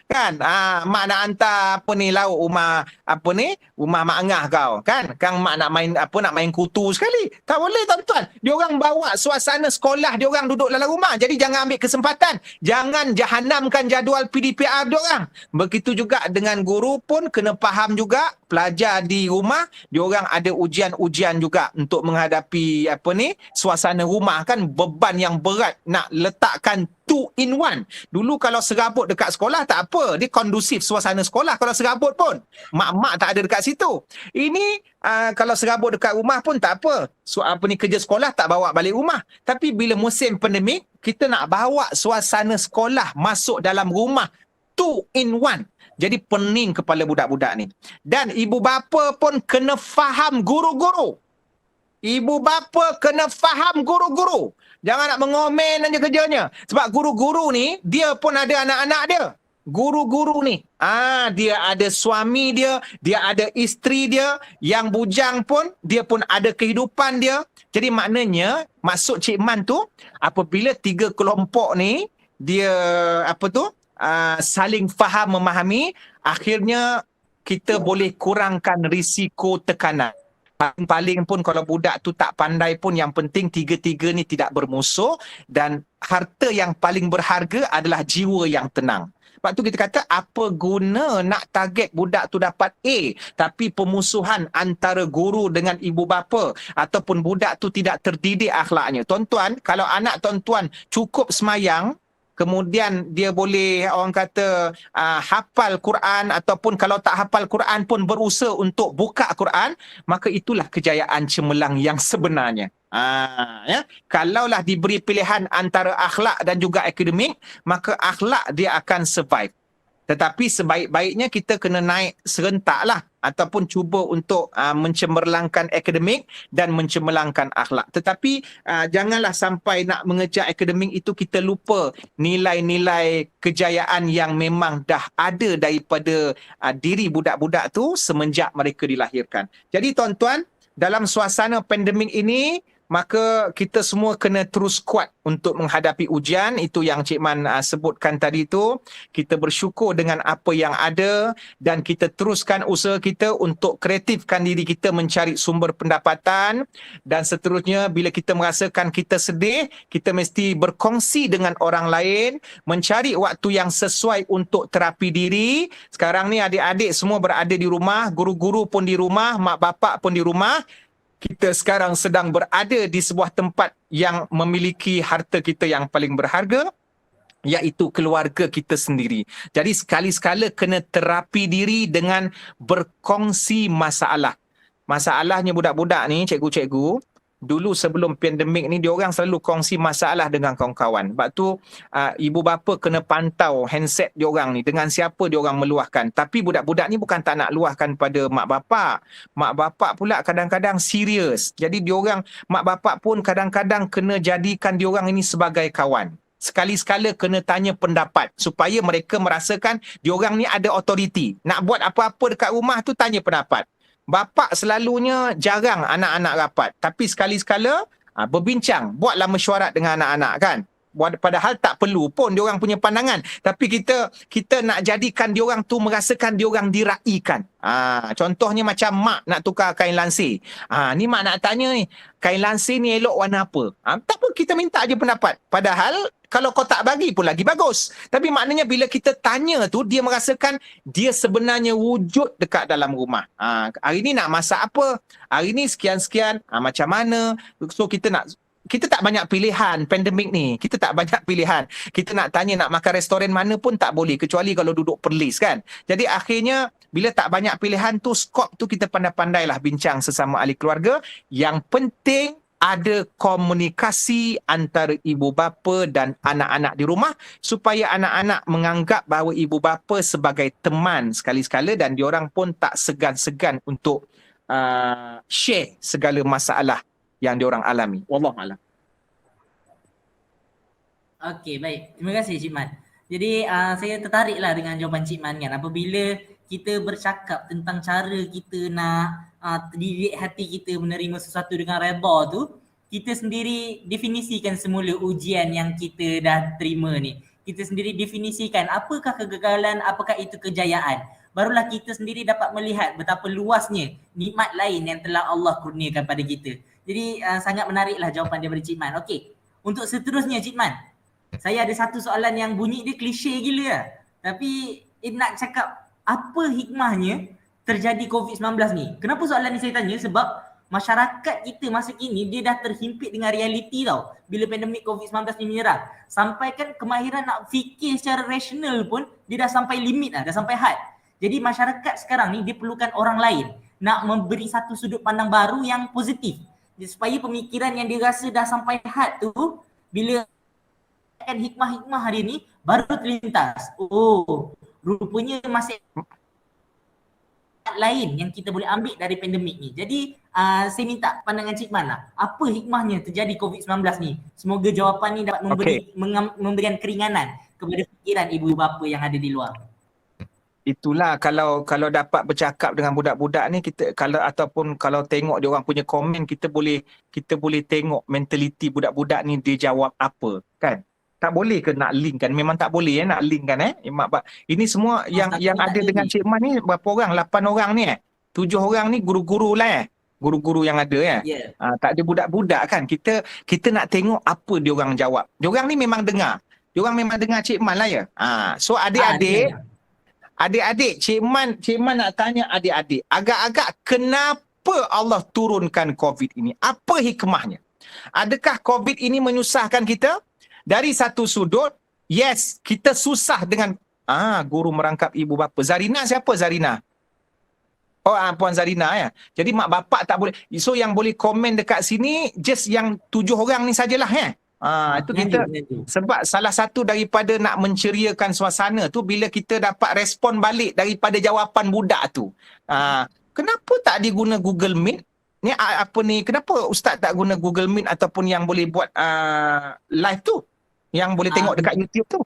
Speaker 2: kan. Mak nak hantar apa ni lauk rumah apa ni? Rumah mak angah kau kan. Kan mak nak main kutu sekali. Tak boleh tuan-tuan. Diorang bawa suasana sekolah, diorang duduk dalam rumah. Jadi jangan ambil kesempatan. Jangan jahanamkan jadual PDPR diorang. Begitu juga dengan guru pun kena faham juga, pelajar di rumah diorang ada ujian-ujian juga untuk menghadapi apa ni suasana rumah kan, beban yang berat nak letakkan 2 in 1. Dulu kalau serabut dekat sekolah tak apa, dia kondusif suasana sekolah kalau serabut pun. Mak-mak tak ada dekat situ. Ini kalau serabut dekat rumah pun tak apa. Apa ni kerja sekolah tak bawa balik rumah. Tapi bila musim pandemik, kita nak bawa suasana sekolah masuk dalam rumah 2 in 1. Jadi pening kepala budak-budak ni. Dan ibu bapa pun kena faham guru-guru. Ibu bapa kena faham guru-guru. Jangan nak mengomen aja kerjanya. Sebab guru-guru ni, dia pun ada anak-anak dia. Guru-guru ni, dia ada suami dia ada isteri dia. Yang bujang pun, dia pun ada kehidupan dia. Jadi maknanya, maksud Cik Man tu, apabila 3 kelompok ni, dia saling faham memahami, akhirnya kita boleh kurangkan risiko tekanan. Paling pun kalau budak tu tak pandai pun, yang penting 3-3 ni tidak bermusuh, dan harta yang paling berharga adalah jiwa yang tenang. Sebab tu kita kata apa guna nak target budak tu dapat A, tapi pemusuhan antara guru dengan ibu bapa ataupun budak tu tidak terdidik akhlaknya. Tuan-tuan, kalau anak tuan-tuan cukup semayang, kemudian dia boleh orang kata hafal Quran, ataupun kalau tak hafal Quran pun berusaha untuk buka Quran, maka itulah kejayaan cemerlang yang sebenarnya. Ya. Kalaulah diberi pilihan antara akhlak dan juga akademik, maka akhlak dia akan survive. Tetapi sebaik-baiknya kita kena naik serentaklah, ataupun cuba untuk mencemerlangkan akademik dan mencemerlangkan akhlak. Tetapi janganlah sampai nak mengejar akademik itu kita lupa nilai-nilai kejayaan yang memang dah ada daripada diri budak-budak tu semenjak mereka dilahirkan. Jadi tuan-tuan, dalam suasana pandemik ini, maka kita semua kena terus kuat untuk menghadapi ujian. Itu yang Cik Man sebutkan tadi tu. Kita bersyukur dengan apa yang ada dan kita teruskan usaha kita untuk kreatifkan diri kita mencari sumber pendapatan. Dan seterusnya, bila kita merasakan kita sedih, kita mesti berkongsi dengan orang lain, mencari waktu yang sesuai untuk terapi diri. Sekarang ni adik-adik semua berada di rumah, guru-guru pun di rumah, mak bapak pun di rumah. Kita sekarang sedang berada di sebuah tempat yang memiliki harta kita yang paling berharga, iaitu keluarga kita sendiri. Jadi sekali-sekala kena terapi diri dengan berkongsi masalah. Masalahnya budak-budak ni, cikgu-cikgu, dulu sebelum pandemik ni, diorang selalu kongsi masalah dengan kawan-kawan. Sebab tu ibu bapa kena pantau handset diorang ni, dengan siapa diorang meluahkan. Tapi budak-budak ni bukan tak nak luahkan pada mak bapak. Mak bapak pula kadang-kadang serius. Jadi diorang, mak bapak pun kadang-kadang kena jadikan diorang ini sebagai kawan. Sekali-sekala kena tanya pendapat supaya mereka merasakan diorang ni ada autoriti. Nak buat apa-apa dekat rumah tu tanya pendapat. Bapa selalunya jarang anak-anak rapat, tapi sekali-sekala berbincang, buatlah mesyuarat dengan anak-anak kan. Padahal tak perlu pun diorang punya pandangan, tapi kita nak jadikan diorang tu merasakan diorang diraikan. Contohnya macam mak nak tukar kain lansir. Ni mak nak tanya ni, kain lansir ni elok warna apa? Tak apa, kita minta aja pendapat. Padahal kalau kau tak bagi pun lagi bagus. Tapi maknanya bila kita tanya tu, dia merasakan dia sebenarnya wujud dekat dalam rumah. Hari ni nak masak apa? Hari ni sekian-sekian. Macam mana? So kita kita tak banyak pilihan pandemik ni. Kita tak banyak pilihan. Kita nak tanya nak makan restoran mana pun tak boleh kecuali kalau duduk perlis kan. Jadi akhirnya bila tak banyak pilihan tu, skop tu kita pandai-pandailah bincang sesama ahli keluarga. Yang penting ada komunikasi antara ibu bapa dan anak-anak di rumah supaya anak-anak menganggap bahawa ibu bapa sebagai teman sekali-sekala dan diorang pun tak segan-segan untuk share segala masalah yang diorang alami. Wallahualam.
Speaker 1: Okey, baik. Terima kasih Cik Man. Jadi saya tertariklah dengan jawapan Cik Man kan. Apabila kita bercakap tentang cara kita nak terdidik hati kita menerima sesuatu dengan redha tu, kita sendiri definisikan semula ujian yang kita dah terima ni. Kita sendiri definisikan apakah kegagalan, apakah itu kejayaan. Barulah kita sendiri dapat melihat betapa luasnya nikmat lain yang telah Allah kurniakan pada kita. Jadi sangat menariklah jawapan daripada Cik Man. Okey, untuk seterusnya Cik Man, saya ada satu soalan yang bunyi dia klise gila lah. Tapi nak cakap apa hikmahnya terjadi COVID-19 ni? Kenapa soalan ni saya tanya? Sebab masyarakat kita masa kini dia dah terhimpit dengan realiti tau. Bila pandemik COVID-19 ni menyerang. Sampai kan kemahiran nak fikir secara rasional pun dia dah sampai limit lah, dah sampai had. Jadi masyarakat sekarang ni dia perlukan orang lain nak memberi satu sudut pandang baru yang positif. Supaya pemikiran yang dia rasa dah sampai had tu, bila kan hikmah-hikmah hari ni baru terlintas. Oh, rupanya masih lain yang kita boleh ambil dari pandemik ni. Jadi saya minta pandangan Cik Man lah. Apa hikmahnya terjadi COVID-19 ni? Semoga jawapan ni dapat memberikan keringanan kepada fikiran ibu bapa yang ada di luar.
Speaker 2: Itulah kalau dapat bercakap dengan budak-budak ni, kita kalau tengok dia orang punya komen, kita boleh tengok mentaliti budak-budak ni dia jawab apa kan. Tak boleh ke nak link kan? Memang tak boleh nak link kan ini semua yang ada dengan Cik Man ni berapa orang? 8 orang ni 7 orang ni guru-guru lah guru-guru yang ada tak ada budak-budak kan. Kita nak tengok apa dia orang jawab. Dia orang ni memang dengar. Dia orang memang dengar Cik Man lah ya. So adik-adik Cik Man nak tanya adik-adik, agak-agak kenapa Allah turunkan COVID ini? Apa hikmahnya? Adakah COVID ini menyusahkan kita? Dari satu sudut, yes, kita susah dengan guru merangkap ibu bapa. Zarina siapa Zarina? Oh, Puan Zarina ya. Jadi mak bapak tak boleh. So yang boleh komen dekat sini just yang 7 orang ni sajalah ya. Itu kita sebab salah satu daripada nak menceriakan suasana tu bila kita dapat respon balik daripada jawapan budak tu. Kenapa tak diguna Google Meet? Ni kenapa ustaz tak guna Google Meet ataupun yang boleh buat live tu? Yang boleh tengok dekat YouTube tu?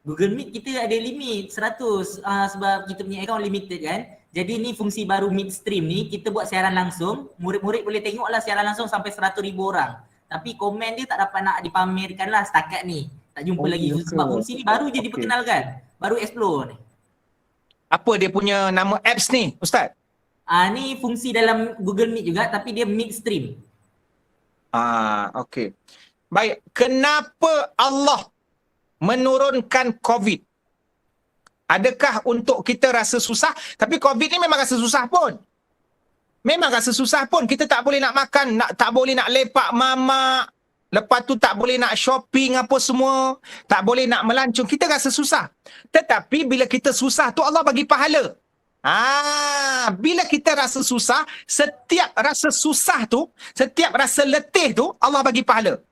Speaker 1: Google Meet kita ada limit 100 sebab kita punya account limited kan. Jadi ni fungsi baru Meet Stream ni, kita buat siaran langsung. Murid-murid boleh tengoklah siaran langsung sampai 100,000 orang. Tapi komen dia tak dapat nak dipamerkan lah setakat ni. Tak jumpa lagi. Sebab fungsi ni baru je diperkenalkan. Baru explore ni.
Speaker 2: Apa dia punya nama apps ni, Ustaz?
Speaker 1: Ni fungsi dalam Google Meet juga tapi dia Meet Stream.
Speaker 2: Okey. Baik, kenapa Allah menurunkan COVID? Adakah untuk kita rasa susah? Tapi COVID ni memang rasa susah pun. Memang rasa susah pun. Kita tak boleh nak makan, tak boleh nak lepak mamak. Lepas tu tak boleh nak shopping apa semua. Tak boleh nak melancong. Kita rasa susah. Tetapi bila kita susah tu Allah bagi pahala. Bila kita rasa susah, setiap rasa susah tu, setiap rasa letih tu Allah bagi pahala.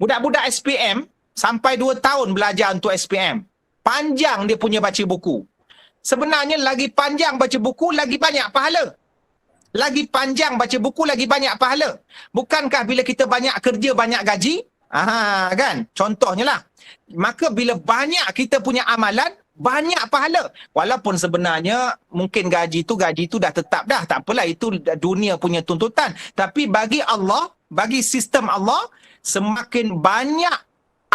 Speaker 2: Budak-budak SPM sampai 2 tahun belajar untuk SPM. Panjang dia punya baca buku. Sebenarnya lagi panjang baca buku, lagi banyak pahala. Lagi panjang baca buku, lagi banyak pahala. Bukankah bila kita banyak kerja, banyak gaji? Kan? Contohnya lah. Maka bila banyak kita punya amalan, banyak pahala. Walaupun sebenarnya mungkin gaji tu dah tetap dah. Tak apalah, itu dunia punya tuntutan. Tapi bagi Allah, bagi sistem Allah, semakin banyak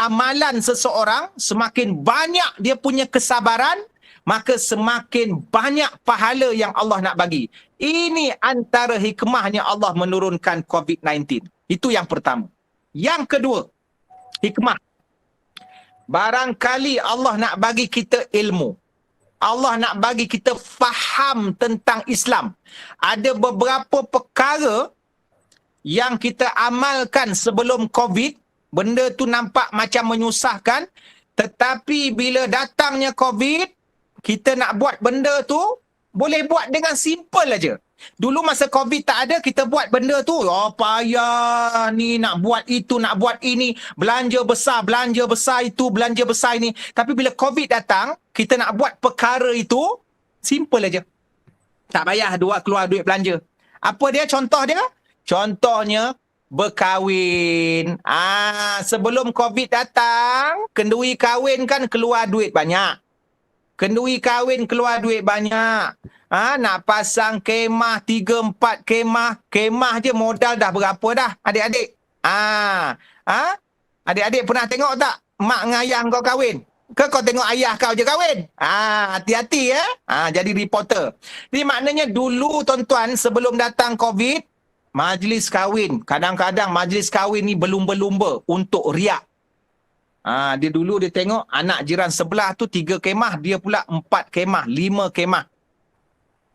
Speaker 2: amalan seseorang, semakin banyak dia punya kesabaran, maka semakin banyak pahala yang Allah nak bagi. Ini antara hikmahnya Allah menurunkan COVID-19. Itu yang pertama. Yang kedua, hikmah. Barangkali Allah nak bagi kita ilmu. Allah nak bagi kita faham tentang Islam. Ada beberapa perkara yang kita amalkan sebelum COVID, benda tu nampak macam menyusahkan, tetapi bila datangnya COVID, kita nak buat benda tu, boleh buat dengan simple aja. Dulu masa COVID tak ada, kita buat benda tu, oh payah ni, nak buat itu, nak buat ini, belanja besar itu, belanja besar ini. Tapi bila COVID datang, kita nak buat perkara itu, simple aja. Tak payah keluar duit belanja. Apa dia contoh dia? Contohnya berkahwin. Sebelum COVID datang, kenduri kahwin kan keluar duit banyak. Kenduri kahwin keluar duit banyak. Nak pasang kemah 3-4 kemah. Kemah je modal dah berapa dah adik-adik? Adik-adik pernah tengok tak mak dengan ayah kau kahwin? Ke kau tengok ayah kau je kahwin? Hati-hati jadi reporter. Jadi maknanya dulu tuan-tuan sebelum datang COVID, majlis kahwin. Kadang-kadang majlis kahwin ni berlumba-lumba untuk riak. Dia dulu dia tengok anak jiran sebelah tu 3 kemah, dia pula 4 kemah, 5 kemah.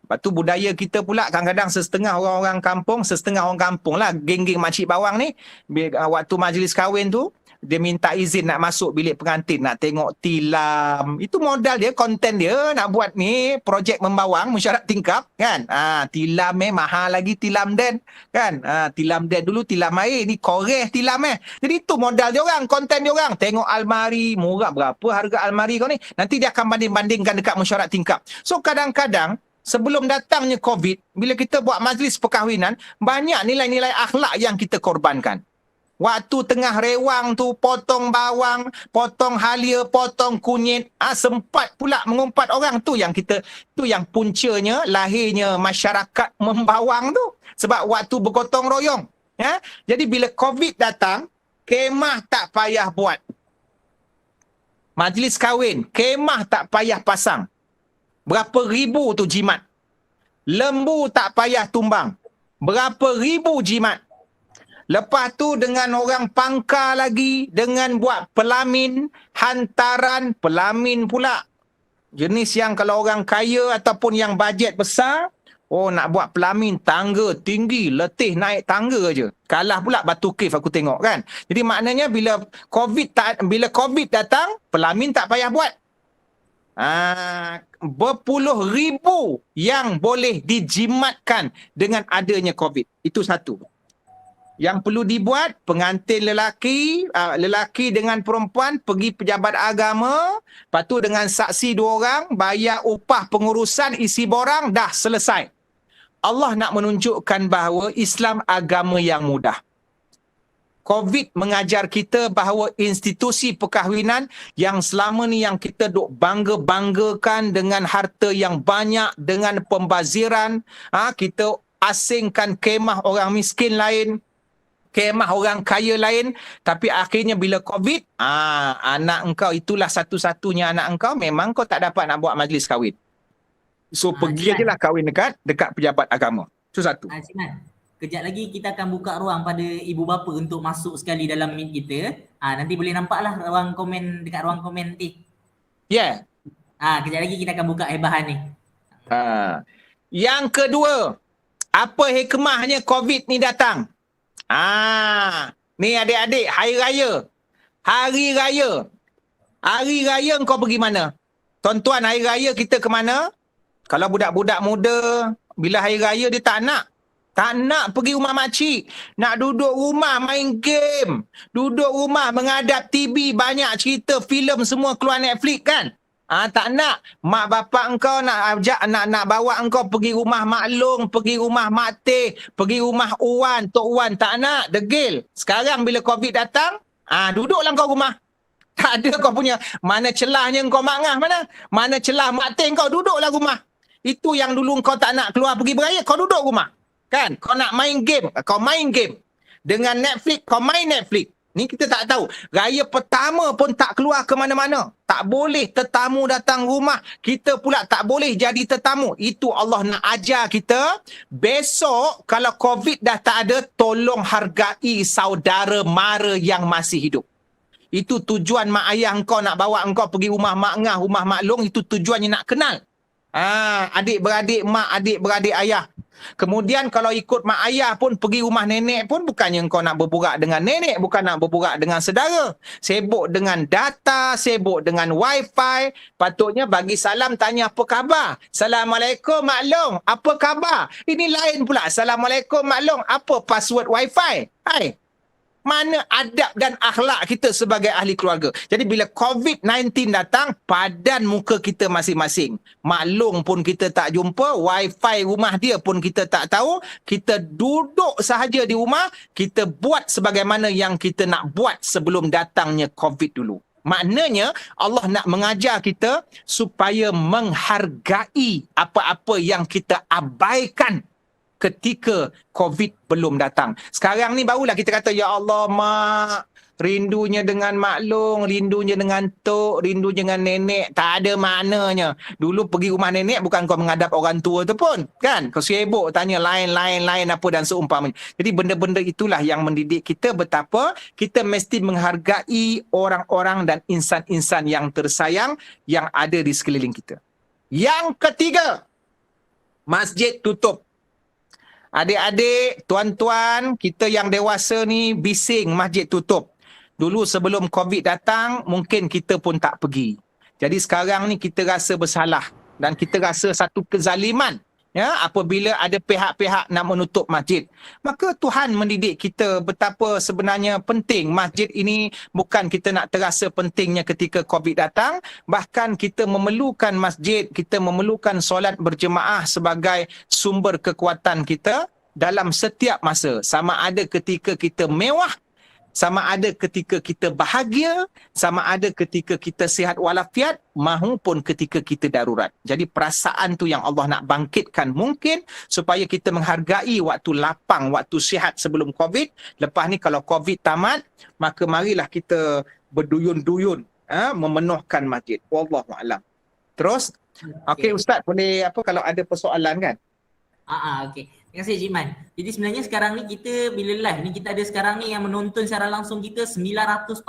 Speaker 2: Lepas tu budaya kita pula kadang-kadang setengah orang-orang kampung, setengah orang kampung lah, geng-geng makcik bawang ni, waktu majlis kahwin tu, dia minta izin nak masuk bilik pengantin, nak tengok tilam. Itu modal dia, konten dia nak buat ni, projek membawang, mesyuarat tingkap kan. Tilam mahal lagi tilam den kan. Tilam den dulu tilam air, ni koreh tilam Jadi itu modal dia orang, konten dia orang. Tengok almari, murah berapa harga almari kau ni. Nanti dia akan banding-bandingkan dekat mesyuarat tingkap. So kadang-kadang sebelum datangnya COVID, bila kita buat majlis perkahwinan, banyak nilai-nilai akhlak yang kita korbankan. Waktu tengah rewang tu, potong bawang, potong halia, potong kunyit, sempat pula mengumpat orang tu yang puncanya, lahirnya masyarakat membawang tu. Sebab waktu bergotong royong. Jadi bila COVID datang, kemah tak payah buat. Majlis kahwin, kemah tak payah pasang. Berapa ribu tu jimat. Lembu tak payah tumbang. Berapa ribu jimat. Lepas tu dengan orang pangkar lagi, dengan buat pelamin, hantaran pelamin pula. Jenis yang kalau orang kaya ataupun yang bajet besar, nak buat pelamin tangga tinggi, letih naik tangga je. Kalah pula batu kif aku tengok kan. Jadi maknanya bila COVID datang, pelamin tak payah buat. Berpuluh ribu yang boleh dijimatkan dengan adanya COVID. Itu satu. Yang perlu dibuat, pengantin lelaki dengan perempuan pergi pejabat agama, lepas tu dengan saksi 2 orang, bayar upah pengurusan isi borang, dah selesai. Allah nak menunjukkan bahawa Islam agama yang mudah. COVID mengajar kita bahawa institusi perkahwinan yang selama ni yang kita duk bangga-banggakan dengan harta yang banyak, dengan pembaziran, kita asingkan kemah orang miskin lain, kemah orang kaya lain, tapi akhirnya bila COVID, anak engkau itulah satu-satunya anak engkau, memang kau tak dapat nak buat majlis kahwin. So pergi aje lah kahwin dekat pejabat agama. Itu satu.
Speaker 1: Siman, kejap lagi kita akan buka ruang pada ibu bapa untuk masuk sekali dalam meet kita. Nanti boleh nampaklah ruang komen dekat ruang komen nanti.
Speaker 2: Ya.
Speaker 1: Yeah. Kejap lagi kita akan buka hebahan ni.
Speaker 2: Yang kedua, apa hikmahnya COVID ni datang? Ni adik-adik, hari raya. Hari raya kau pergi mana? Tuan-tuan, hari raya kita ke mana? Kalau budak-budak muda, bila hari raya dia tak nak pergi rumah makcik. Nak duduk rumah main game. Duduk rumah menghadap TV, banyak cerita, filem semua keluar Netflix kan? Tak nak. Mak bapak engkau nak bawa engkau pergi rumah Mak Long, pergi rumah Mak Teh, pergi rumah Uwan, Tok Uwan. Tak nak. Degil. Sekarang bila COVID datang, duduklah kau rumah. Tak ada kau punya. Mana celahnya kau mak ngah mana? Mana celah Mak Teh kau duduklah rumah. Itu yang dulu kau tak nak keluar pergi beraya, kau duduk rumah. Kan? Kau nak main game, kau main game. Dengan Netflix, kau main Netflix. Ni kita tak tahu. Raya pertama pun tak keluar ke mana-mana. Tak boleh tetamu datang rumah. Kita pula tak boleh jadi tetamu. Itu Allah nak ajar kita. Besok kalau COVID dah tak ada, tolong hargai saudara mara yang masih hidup. Itu tujuan mak ayah engkau nak bawa engkau pergi rumah mak ngah, rumah mak long. Itu tujuannya nak kenal. Adik-beradik mak, adik-beradik ayah. Kemudian kalau ikut mak ayah pun pergi rumah nenek pun bukannya kau nak berburak dengan nenek, bukan nak berburak dengan saudara. Sibuk dengan data, sibuk dengan wifi. Patutnya bagi salam tanya apa khabar. Assalamualaikum Mak Long, apa khabar? Ini lain pula. Assalamualaikum Mak Long, apa password wifi? Hai. Mana adab dan akhlak kita sebagai ahli keluarga. Jadi bila COVID-19 datang, padan muka kita masing-masing. Maklum pun kita tak jumpa, wifi rumah dia pun kita tak tahu. Kita duduk sahaja di rumah, kita buat sebagaimana yang kita nak buat sebelum datangnya COVID dulu. Maknanya Allah nak mengajar kita supaya menghargai apa-apa yang kita abaikan ketika COVID belum datang. Sekarang ni barulah kita kata, ya Allah mak, rindunya dengan Mak Long, rindunya dengan Tok, rindunya dengan nenek. Tak ada maknanya. Dulu pergi rumah nenek bukan kau menghadap orang tua tu pun, kan? Kau sibuk tanya lain apa dan seumpamanya. Jadi benda-benda itulah yang mendidik kita betapa kita mesti menghargai orang-orang dan insan-insan yang tersayang yang ada di sekeliling kita. Yang ketiga, masjid tutup. Adik-adik, tuan-tuan, kita yang dewasa ni bising masjid tutup. Dulu sebelum COVID datang, mungkin kita pun tak pergi. Jadi sekarang ni kita rasa bersalah dan kita rasa satu kezaliman, ya, apabila ada pihak-pihak nak menutup masjid. Maka Tuhan mendidik kita betapa sebenarnya penting masjid ini. Bukan kita nak terasa pentingnya ketika COVID datang, bahkan kita memerlukan masjid, kita memerlukan solat berjemaah sebagai sumber kekuatan kita dalam setiap masa. Sama ada ketika kita mewah, sama ada ketika kita bahagia, sama ada ketika kita sihat walafiat, mahupun ketika kita darurat. Jadi perasaan tu yang Allah nak bangkitkan mungkin supaya kita menghargai waktu lapang, waktu sihat sebelum COVID. Lepas ni kalau COVID tamat, maka marilah kita berduyun-duyun memenuhkan masjid. Wallahualam. Terus, okey Ustaz, boleh apa kalau ada persoalan kan?
Speaker 1: Okey. Terima kasih Cik Man. Jadi sebenarnya sekarang ni kita bila live ni kita ada sekarang ni yang menonton secara langsung kita 945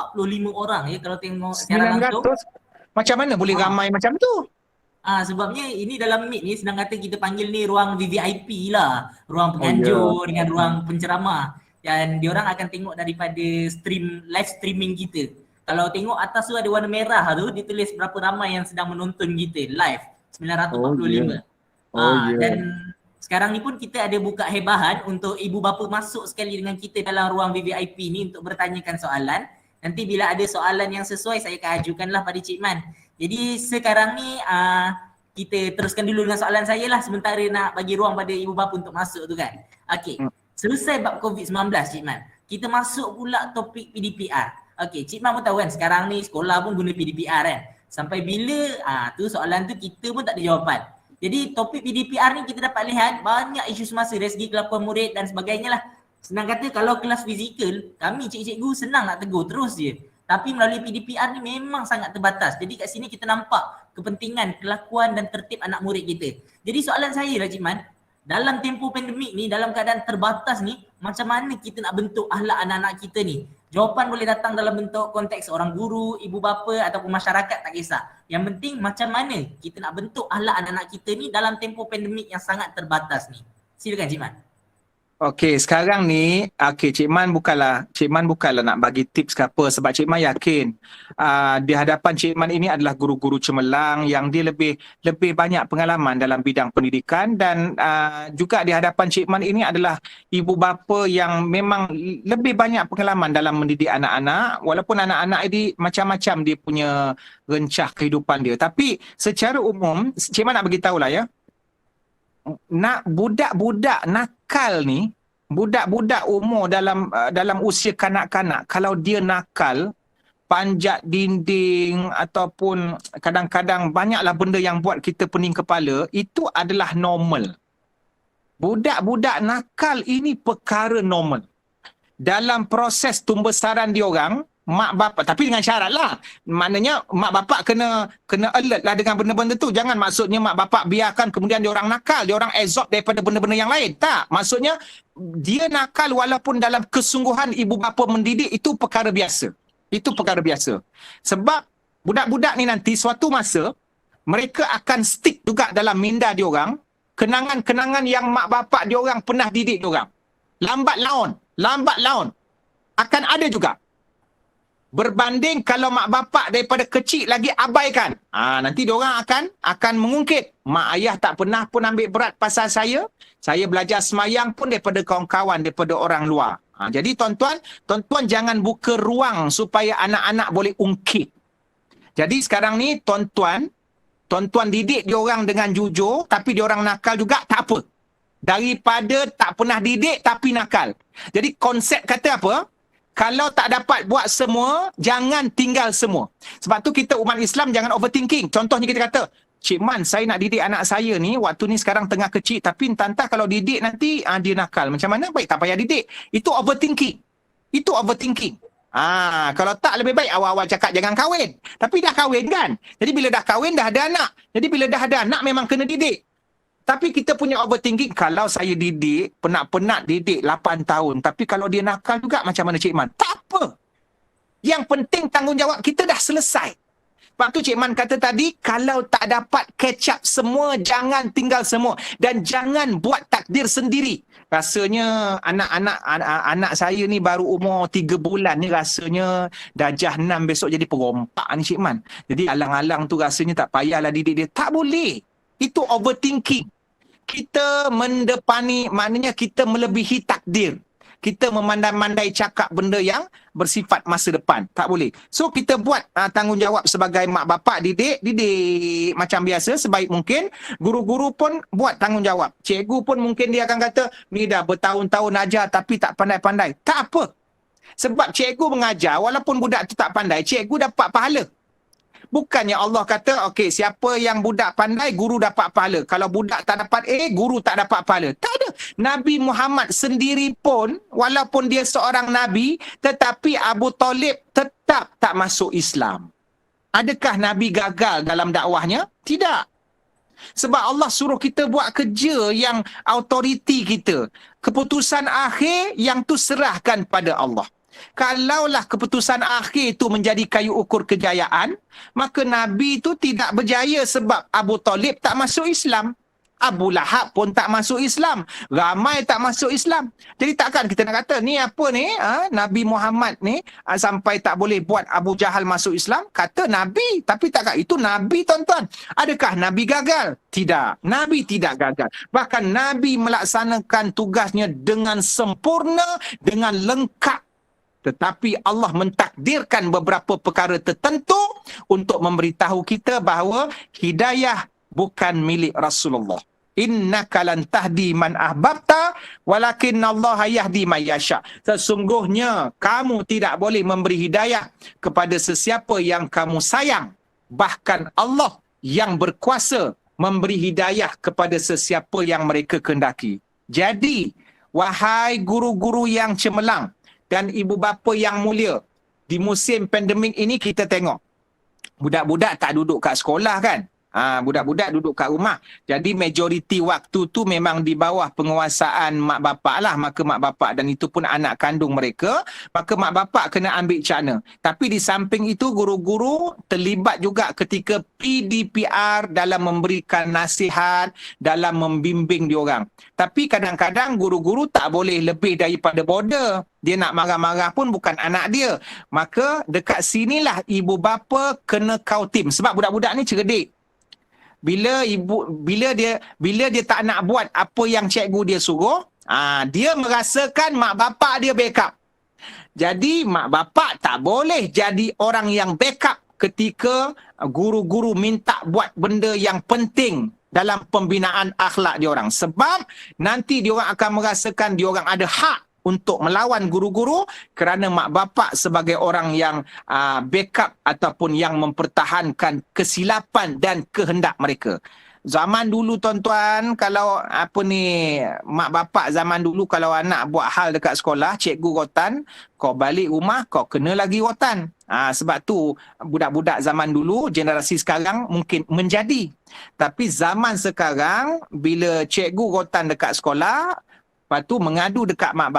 Speaker 1: orang ya kalau tengok secara langsung.
Speaker 2: Macam mana boleh ramai macam tu?
Speaker 1: Sebabnya ini dalam Meet ni senang kata kita panggil ni ruang VVIP lah. Ruang penganjur dengan ruang penceramah. Dan diorang akan tengok daripada live streaming kita. Kalau tengok atas tu ada warna merah tu, dia tulis berapa ramai yang sedang menonton kita live. 945. Dan sekarang ni pun kita ada buka hebahan untuk ibu bapa masuk sekali dengan kita dalam ruang VVIP ni untuk bertanyakan soalan. Nanti bila ada soalan yang sesuai saya akan ajukanlah pada Cik Man. Jadi sekarang ni kita teruskan dulu dengan soalan saya lah sementara nak bagi ruang pada ibu bapa untuk masuk tu kan. Okey. Selesai bab COVID-19 Cik Man. Kita masuk pula topik PDPR. Okey, Cik Man pun tahu kan sekarang ni sekolah pun guna PDPR kan. Sampai bila tu soalan tu kita pun tak ada jawapan. Jadi topik PDPR ni kita dapat lihat banyak isu semasa dari segi kelakuan murid dan sebagainya lah. Senang kata kalau kelas fizikal, kami cikgu senang nak tegur terus je. Tapi melalui PDPR ni memang sangat terbatas. Jadi kat sini kita nampak kepentingan kelakuan dan tertib anak murid kita. Jadi soalan saya lah Cik Man, dalam tempoh pandemik ni, dalam keadaan terbatas ni, macam mana kita nak bentuk akhlak anak-anak kita ni? Jawapan boleh datang dalam bentuk konteks orang guru, ibu bapa ataupun masyarakat, tak kisah. Yang penting macam mana kita nak bentuk akhlak anak-anak kita ni dalam tempoh pandemik yang sangat terbatas ni. Silakan Cik Man.
Speaker 2: Okey, sekarang ni Cik Man bukanlah nak bagi tips ke apa sebab Cik Man yakin di hadapan Cik Man ini adalah guru-guru cemerlang yang dia lebih banyak pengalaman dalam bidang pendidikan dan juga di hadapan Cik Man ini adalah ibu bapa yang memang lebih banyak pengalaman dalam mendidik anak-anak walaupun anak-anak ini macam-macam dia punya rencah kehidupan dia. Tapi secara umum Cik Man nak bagi tahulah ya. Nak budak-budak nakal ni, budak-budak umur dalam usia kanak-kanak, kalau dia nakal, panjat dinding ataupun kadang-kadang banyaklah benda yang buat kita pening kepala, itu adalah normal. Budak-budak nakal ini perkara normal. Dalam proses tumbesaran diorang, mak bapak, tapi dengan syarat lah. Maknanya mak bapak kena alert lah dengan benda-benda tu. Jangan maksudnya mak bapak biarkan kemudian diorang nakal, diorang absorb daripada benda-benda yang lain. Tak, maksudnya dia nakal walaupun dalam kesungguhan ibu bapa mendidik itu perkara biasa. Itu perkara biasa. Sebab budak-budak ni nanti suatu masa mereka akan stick juga dalam minda diorang kenangan-kenangan yang mak bapak diorang pernah didik diorang. Lambat laun akan ada juga. Berbanding kalau mak bapak daripada kecil lagi abaikan. Nanti diorang akan mengungkit. Mak ayah tak pernah pun ambil berat pasal saya. Saya belajar semayang pun daripada kawan-kawan, daripada orang luar. Jadi tuan-tuan jangan buka ruang supaya anak-anak boleh ungkit. Jadi sekarang ni tuan-tuan didik diorang dengan jujur, tapi diorang nakal juga, tak apa. Daripada tak pernah didik tapi nakal. Jadi konsep kata apa? Kalau tak dapat buat semua, jangan tinggal semua. Sebab tu kita umat Islam jangan overthinking. Contohnya kita kata, Cik Man, saya nak didik anak saya ni, waktu ni sekarang tengah kecil, tapi entah kalau didik nanti dia nakal. Macam mana? Baik, tak payah didik. Itu overthinking. Kalau tak, lebih baik awal-awal cakap jangan kahwin. Tapi dah kahwin kan? Jadi bila dah kahwin, dah ada anak. Jadi bila dah ada anak, memang kena didik. Tapi kita punya overthinking, kalau saya didik, penat-penat didik 8 tahun. Tapi kalau dia nakal juga, macam mana Cik Man? Tak apa. Yang penting tanggungjawab kita dah selesai. Sebab tu Cik Man kata tadi, kalau tak dapat catch up semua, jangan tinggal semua. Dan jangan buat takdir sendiri. Rasanya anak saya ni baru umur 3 bulan ni, rasanya darjah 6 besok jadi perompak ni Cik Man. Jadi alang-alang tu rasanya tak payahlah didik dia. Tak boleh. Itu overthinking. Kita mendepani, maknanya kita melebihi takdir. Kita memandai-mandai cakap benda yang bersifat masa depan. Tak boleh. So kita buat tanggungjawab sebagai mak bapak, didik macam biasa sebaik mungkin. Guru-guru pun buat tanggungjawab. Cikgu pun mungkin dia akan kata, ni dah bertahun-tahun ajar tapi tak pandai-pandai. Tak apa. Sebab cikgu mengajar, walaupun budak tu tak pandai, cikgu dapat pahala. Bukannya Allah kata, okey, siapa yang budak pandai, guru dapat pahala. Kalau budak tak dapat A, guru tak dapat pahala. Tak ada. Nabi Muhammad sendiri pun, walaupun dia seorang Nabi, tetapi Abu Talib tetap tak masuk Islam. Adakah Nabi gagal dalam dakwahnya? Tidak. Sebab Allah suruh kita buat kerja yang autoriti kita. Keputusan akhir yang tu serahkan pada Allah. Kalaulah keputusan akhir itu menjadi kayu ukur kejayaan, maka Nabi itu tidak berjaya sebab Abu Talib tak masuk Islam. Abu Lahab pun tak masuk Islam. Ramai tak masuk Islam. Jadi takkan kita nak kata, ni apa ni? Nabi Muhammad ni sampai tak boleh buat Abu Jahal masuk Islam? Kata Nabi. Tapi takkan itu Nabi, tuan-tuan. Adakah Nabi gagal? Tidak. Nabi tidak gagal. Bahkan Nabi melaksanakan tugasnya dengan sempurna, dengan lengkap. Tetapi Allah mentakdirkan beberapa perkara tertentu untuk memberitahu kita bahawa hidayah bukan milik Rasulullah. Innaka lan tahdi man ahbabta walakin Allah yahdi man yasha. Sesungguhnya kamu tidak boleh memberi hidayah kepada sesiapa yang kamu sayang. Bahkan Allah yang berkuasa memberi hidayah kepada sesiapa yang mereka kehendaki. Jadi, wahai guru-guru yang cemerlang dan ibu bapa yang mulia, di musim pandemik ini kita tengok budak-budak tak duduk kat sekolah kan? Budak-budak duduk kat rumah. Jadi majoriti waktu tu memang di bawah penguasaan mak bapak lah. Maka mak bapak, dan itu pun anak kandung mereka, maka mak bapak kena ambil cakna. Tapi di samping itu guru-guru terlibat juga ketika PDPR dalam memberikan nasihat, dalam membimbing diorang. Tapi kadang-kadang guru-guru tak boleh lebih daripada border. Dia nak marah-marah pun bukan anak dia. Maka dekat sinilah ibu bapa kena kautim. Sebab budak-budak ni cerdik. Bila dia tak nak buat apa yang cikgu dia suruh, dia merasakan mak bapak dia backup. Jadi mak bapak tak boleh jadi orang yang backup ketika guru-guru minta buat benda yang penting dalam pembinaan akhlak diorang. Sebab nanti diorang akan merasakan diorang ada hak untuk melawan guru-guru kerana mak bapak sebagai orang yang backup ataupun yang mempertahankan kesilapan dan kehendak mereka. Zaman dulu tuan-tuan, kalau mak bapak zaman dulu kalau anak buat hal dekat sekolah, cikgu rotan, kau balik rumah kau kena lagi rotan. Sebab tu budak-budak zaman dulu, generasi sekarang mungkin menjadi. Tapi zaman sekarang bila cikgu rotan dekat sekolah, lepas tu mengadu dekat mak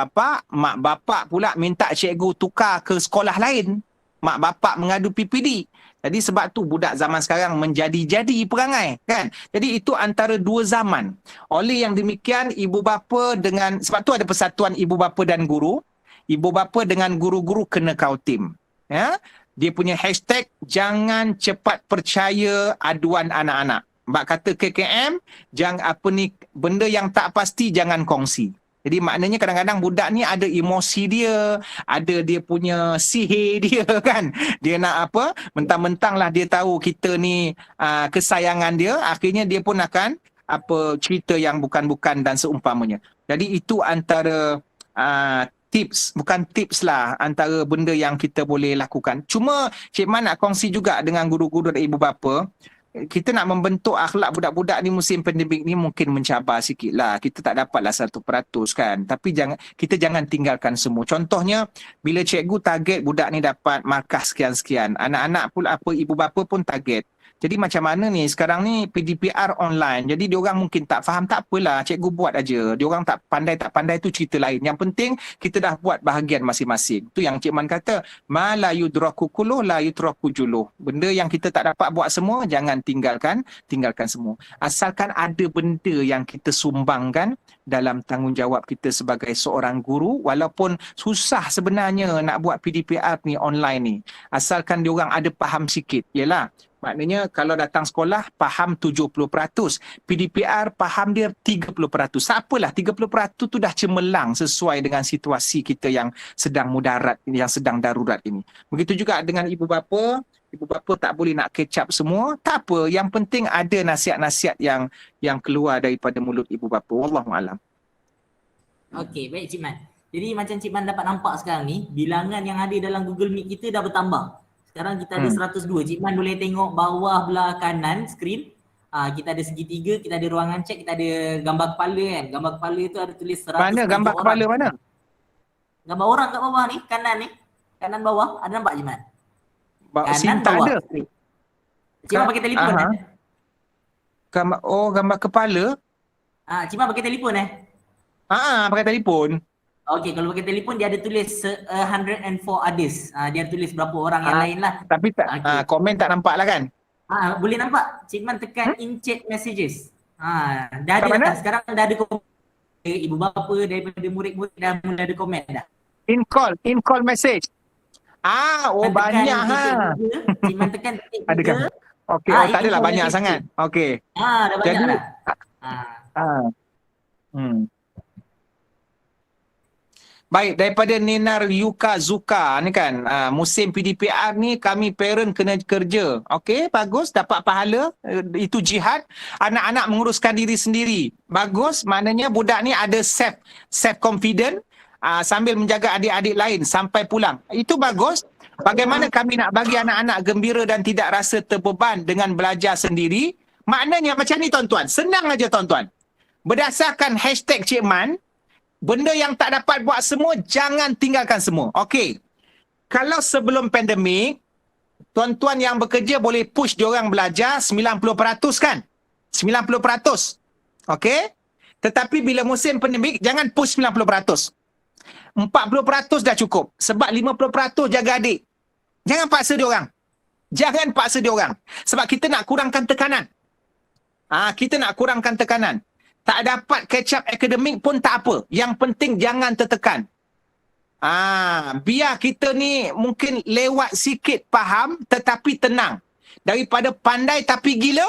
Speaker 2: bapak pula minta cikgu tukar ke sekolah lain. mak bapak mengadu PPD. Jadi sebab tu budak zaman sekarang menjadi-jadi perangai, kan? Jadi itu antara dua zaman. Oleh yang demikian, ibu bapa dengan, sebab tu ada persatuan ibu bapa dan guru. Ibu bapa dengan guru-guru kena kau tim. Ya? Dia punya hashtag, jangan cepat percaya aduan anak-anak. Bak kata KKM, jangan apa ni, benda yang tak pasti jangan kongsi. Jadi maknanya kadang-kadang budak ni ada emosi dia, ada dia punya sihir dia, kan. Dia nak apa, mentang-mentang lah dia tahu kita ni kesayangan dia, akhirnya dia pun akan apa cerita yang bukan-bukan dan seumpamanya. Jadi itu antara tips, bukan tips lah, antara benda yang kita boleh lakukan. Cuma Cik Man nak kongsi juga dengan guru-guru dan ibu bapa, kita nak membentuk akhlak budak-budak ni musim pandemik ni mungkin mencabar sikit lah. Kita tak dapatlah 100% kan. Tapi kita jangan tinggalkan semua. Contohnya, bila cikgu target budak ni dapat markah sekian-sekian, anak-anak pun apa, ibu bapa pun target. Jadi macam mana ni, sekarang ni PDPR online, jadi diorang mungkin tak faham, tak apalah, cikgu buat aja. Diorang tak pandai tu cerita lain. Yang penting kita dah buat bahagian masing-masing. Tu yang Cik Man kata, ma la yudraku kulluh la yutraku juluh. Benda yang kita tak dapat buat semua, jangan tinggalkan semua. Asalkan ada benda yang kita sumbangkan dalam tanggungjawab kita sebagai seorang guru, walaupun susah sebenarnya nak buat PDPR ni online ni. Asalkan diorang ada faham sikit. Yelah, maknanya kalau datang sekolah faham 70%, PDPR faham dia 30%. Tak apalah, 30% tu dah cemerlang sesuai dengan situasi kita yang sedang mudarat, yang sedang darurat ini. Begitu juga dengan ibu bapa. Ibu bapa tak boleh nak catch up semua. Tak apa, yang penting ada nasihat-nasihat yang keluar daripada mulut ibu bapa. Wallahualam.
Speaker 1: Okey, baik Cik Man. Jadi macam Cik Man dapat nampak sekarang ni, bilangan yang ada dalam Google Meet kita dah bertambah. Sekarang kita ada 102. Cik Man boleh tengok bawah belah kanan skrin. Kita ada segitiga, kita ada ruangan chat, kita ada gambar kepala kan. Gambar kepala tu ada tulis 107
Speaker 2: Mana gambar
Speaker 1: orang.
Speaker 2: kepala mana?
Speaker 1: Gambar orang kat bawah ni, kanan ni. Kanan bawah, ada nampak Cik Man?
Speaker 2: Sini tak ada.
Speaker 1: Cik Man pakai telefon eh?
Speaker 2: Gambar kepala?
Speaker 1: Cik Man pakai telefon eh?
Speaker 2: Pakai telefon.
Speaker 1: Okey, kalau pakai telefon dia ada tulis 104 others. Dia ada tulis berapa orang yang lain lah.
Speaker 2: Tapi tak, komen tak nampak lah kan?
Speaker 1: Boleh nampak. Cik Man tekan in chat messages. Dah ada
Speaker 2: mana?
Speaker 1: dah. Sekarang dah ada komen. Ibu bapa daripada murid-murid dah mula ada komen dah.
Speaker 2: In call message. Banyak ha.
Speaker 1: Cik Man tekan titik
Speaker 2: Ada kan? Okey, tak adalah banyak sangat. Okey.
Speaker 1: Dah banyak
Speaker 2: Jadi,
Speaker 1: dah.
Speaker 2: Baik, daripada Ninar Yuka Zuka ni kan, musim PDPR ni kami parent kena kerja. Okey, bagus, dapat pahala, itu jihad. Anak-anak menguruskan diri sendiri. Bagus, maknanya budak ni ada self confident sambil menjaga adik-adik lain sampai pulang. Itu bagus. Bagaimana kami nak bagi anak-anak gembira dan tidak rasa terbeban dengan belajar sendiri? Maknanya macam ni tuan-tuan, senang aja tuan-tuan. Berdasarkan hashtag Cik Man, benda yang tak dapat buat semua, jangan tinggalkan semua. Okey. Kalau sebelum pandemik, tuan-tuan yang bekerja boleh push diorang belajar 90% kan? 90%. Okey? Tetapi bila musim pandemik, jangan push 90%. 40% dah cukup. Sebab 50% jaga adik. Jangan paksa diorang. Jangan paksa diorang. Sebab kita nak kurangkan tekanan. Kita nak kurangkan tekanan. Tak dapat catch up akademik pun tak apa. Yang penting jangan tertekan. Biar kita ni mungkin lewat sikit faham tetapi tenang. Daripada pandai tapi gila.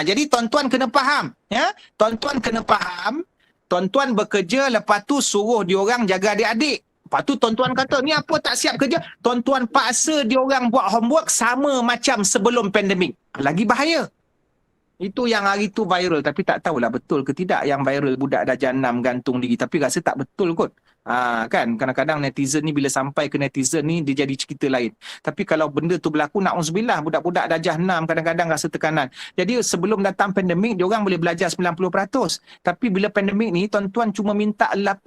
Speaker 2: Jadi tuan-tuan kena faham. Ya? Tuan-tuan kena faham. Tuan-tuan bekerja, lepas tu suruh diorang jaga adik-adik. Lepas tu tuan-tuan kata, ni apa tak siap kerja? Tuan-tuan paksa diorang buat homework sama macam sebelum pandemik. Lagi bahaya. Itu yang hari tu viral, tapi tak tahulah betul ke tidak yang viral budak darjah 6 gantung diri. Tapi rasa tak betul kot. Kan, kadang-kadang netizen ni bila sampai ke netizen ni, dia jadi cerita lain. Tapi kalau benda tu berlaku, na'udzubillah, budak-budak darjah 6 kadang-kadang rasa tekanan. Jadi sebelum datang pandemik, diorang boleh belajar 90%. Tapi bila pandemik ni, tuan-tuan cuma minta 50%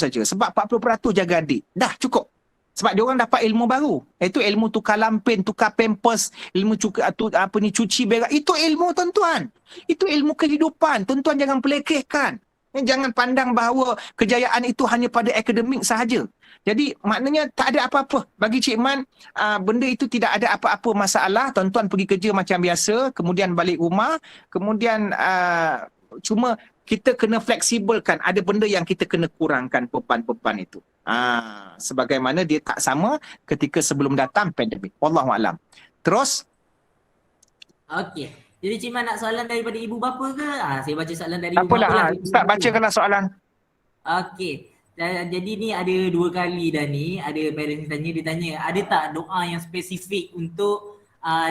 Speaker 2: saja. Sebab 40% jaga adik. Dah cukup. Sebab diorang dapat ilmu baru. Itu ilmu tukar lampin, tukar pampers, ilmu cuci berak. Itu ilmu tuan-tuan. Itu ilmu kehidupan. Tuan-tuan jangan pelekehkan. Jangan pandang bahawa kejayaan itu hanya pada akademik sahaja. Jadi maknanya tak ada apa-apa. Bagi Cik Man, benda itu tidak ada apa-apa masalah. Tuan-tuan pergi kerja macam biasa, kemudian balik rumah, kemudian cuma kita kena fleksibelkan. Ada benda yang kita kena kurangkan beban-beban itu. Sebagaimana dia tak sama ketika sebelum datang pandemik. Wallahualam. Terus,
Speaker 1: Okey. Jadi Cik Man nak soalan daripada ibu bapa ke? Saya baca soalan dari ibu
Speaker 2: apalah,
Speaker 1: bapa lah.
Speaker 2: Ustaz bacakanlah soalan.
Speaker 1: Okey. Jadi ni ada 2 kali dah ni, ada parents dia tanya, ada tak doa yang spesifik untuk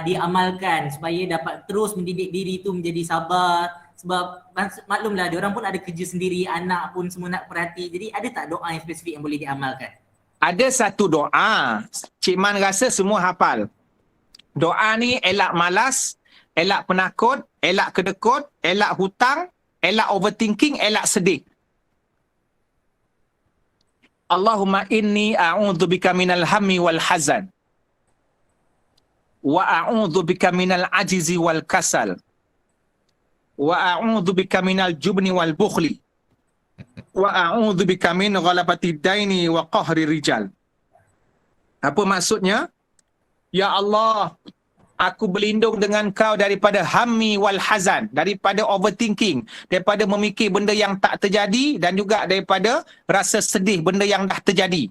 Speaker 1: diamalkan supaya dapat terus mendidik diri tu menjadi sabar, sebab maklumlah dia orang pun ada kerja sendiri, anak pun semua nak perhati. Jadi ada tak doa yang spesifik yang boleh diamalkan?
Speaker 2: Ada satu doa, Cik Man rasa semua hafal. Doa ni elak malas, elak penakut, elak kedekut, elak hutang, elak overthinking, elak sedih. Allahumma inni a'udzubika minal hammi wal hazan. Wa a'udzubika minal ajizi wal kasal. Wa a'udzubika minal jubni wal bukhli. Wa a'udzubika min ghalabati daini wa qahri rijal. Apa maksudnya? Ya Allah, aku berlindung dengan kau daripada hammi wal hazan, daripada overthinking, daripada memikir benda yang tak terjadi, dan juga daripada rasa sedih benda yang dah terjadi.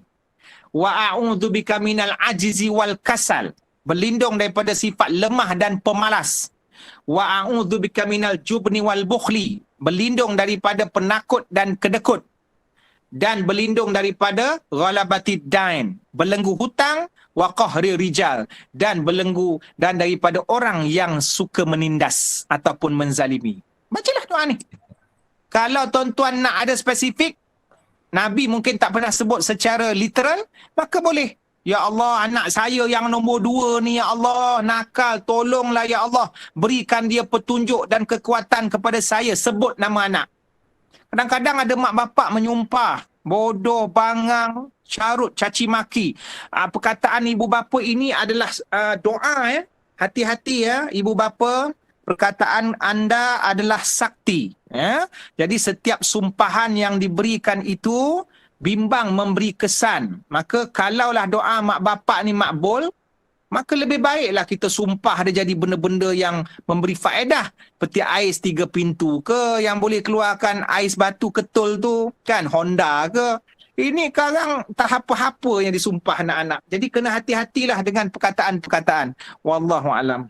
Speaker 2: Wa a'udzubika minal ajizi wal kasal, berlindung daripada sifat lemah dan pemalas. Wa a'udzubika minal jubni wal bukhli, berlindung daripada penakut dan kedekut, dan berlindung daripada ghalabati dain, belenggu hutang, wa qahri rijal, dan belenggu dan daripada orang yang suka menindas ataupun menzalimi. Bacalah doa ni. Kalau tuan-tuan nak ada spesifik, Nabi mungkin tak pernah sebut secara literal, maka boleh. Ya Allah, anak saya yang nombor 2 ni, ya Allah, nakal, tolonglah ya Allah, berikan dia petunjuk dan kekuatan kepada saya. Sebut nama anak. Kadang-kadang ada mak bapak menyumpah, bodoh, bangang, carut, caci maki. Perkataan ibu bapa ini adalah doa ya. Hati-hati ya ibu bapa, perkataan anda adalah sakti ya. Jadi setiap sumpahan yang diberikan itu bimbang memberi kesan. Maka kalaulah doa mak bapak ni makbul, maka lebih baiklah kita sumpah dia jadi benda-benda yang memberi faedah. Seperti ais 3 pintu ke, yang boleh keluarkan ais batu ketul tu, kan, Honda ke. Ini sekarang tak apa-apa yang disumpah anak-anak. Jadi kena hati-hatilah dengan perkataan-perkataan. Wallahualam.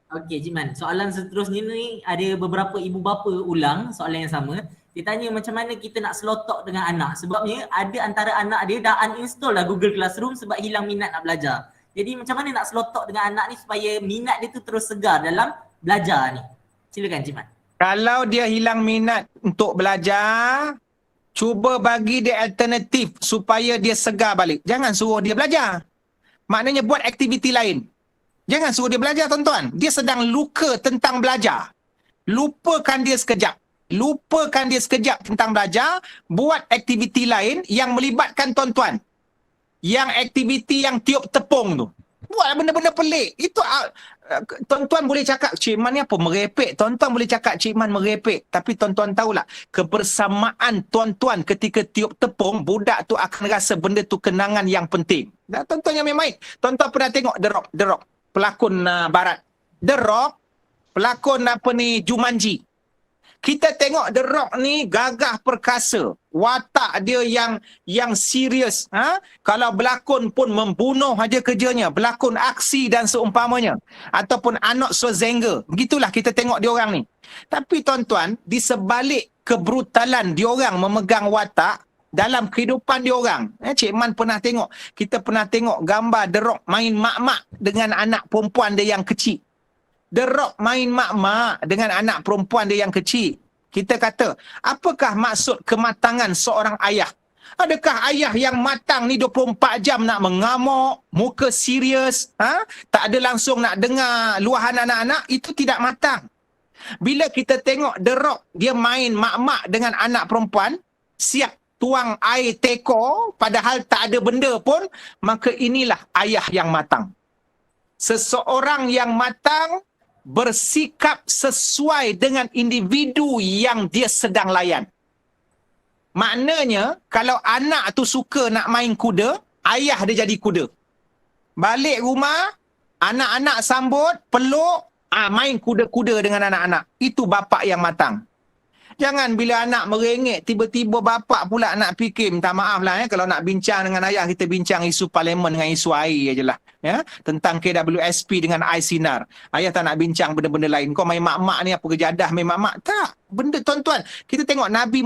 Speaker 1: Okey Cik Man, soalan seterusnya ni ada beberapa ibu bapa ulang soalan yang sama. Dia tanya macam mana kita nak slow talk dengan anak. Sebabnya ada antara anak dia dah uninstall lah Google Classroom sebab hilang minat nak belajar. Jadi macam mana nak slow talk dengan anak ni supaya minat dia tu terus segar dalam belajar ni? Silakan Cik Man.
Speaker 2: Kalau dia hilang minat untuk belajar, cuba bagi dia alternatif supaya dia segar balik. Jangan suruh dia belajar. Maknanya buat aktiviti lain. Jangan suruh dia belajar tuan-tuan. Dia sedang luka tentang belajar. Lupakan dia sekejap. Lupakan dia sekejap tentang belajar. Buat aktiviti lain yang melibatkan tuan-tuan. Yang aktiviti yang tiup tepung tu. Buat benda-benda pelik. Itu tuan-tuan boleh cakap Cik Man ni apa merepek. Tuan-tuan boleh cakap Cik Man merepek. Tapi tuan-tuan tahulah kebersamaan tuan-tuan ketika tiup tepung, budak tu akan rasa benda tu kenangan yang penting. Dan tuan-tuan yang main-main. Tuan-tuan pernah tengok The Rock, pelakon barat. The Rock, pelakon Jumanji. Kita tengok The Rock ni gagah perkasa. Watak dia yang serius. Kalau berlakon pun membunuh aja kerjanya. Berlakon aksi dan seumpamanya. Ataupun Arnold Schwarzenegger. Begitulah kita tengok diorang ni. Tapi tuan-tuan, di sebalik kebrutalan diorang memegang watak, dalam kehidupan diorang. Cik Man pernah tengok. Kita pernah tengok gambar The Rock main mak-mak dengan anak perempuan dia yang kecil. The Rock main mak-mak dengan anak perempuan dia yang kecil. Kita kata, apakah maksud kematangan seorang ayah? Adakah ayah yang matang ni 24 jam nak mengamuk, muka serius, tak ada langsung nak dengar luahan anak-anak? Itu tidak matang. Bila kita tengok The Rock, dia main mak-mak dengan anak perempuan, siap tuang air teko, padahal tak ada benda pun, maka inilah ayah yang matang. Seseorang yang matang bersikap sesuai dengan individu yang dia sedang layan. Maknanya kalau anak tu suka nak main kuda, ayah dia jadi kuda. Balik rumah, anak-anak sambut, peluk, main kuda-kuda dengan anak-anak. Itu bapa yang matang. Jangan bila anak merengek, tiba-tiba bapak pula nak fikir, minta maaf lah kalau nak bincang dengan ayah, kita bincang isu parlimen dengan isu air je lah. Ya? Tentang KWSP dengan air sinar. Ayah tak nak bincang benda-benda lain. Kau main mak-mak ni apa kejadah main mak-mak? Tak. Benda tuan-tuan, kita tengok Nabi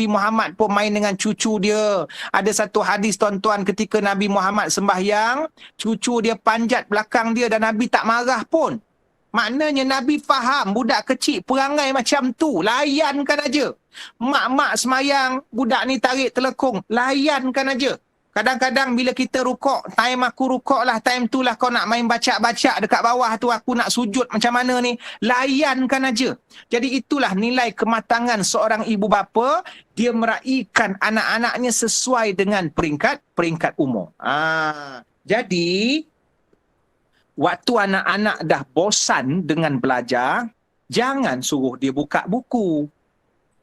Speaker 2: Muhammad pun main dengan cucu dia. Ada satu hadis tuan-tuan, ketika Nabi Muhammad sembahyang, cucu dia panjat belakang dia dan Nabi tak marah pun. Maknanya Nabi faham budak kecil perangai macam tu, layankan aja. Mak-mak semayang, budak ni tarik telekung, layankan aja. Kadang-kadang bila kita rukuk, time aku rukuk lah, time tu lah kau nak main baca-baca dekat bawah tu, aku nak sujud macam mana ni, layankan aja. Jadi itulah nilai kematangan seorang ibu bapa, dia meraihkan anak-anaknya sesuai dengan peringkat umur. Jadi waktu anak-anak dah bosan dengan belajar, jangan suruh dia buka buku.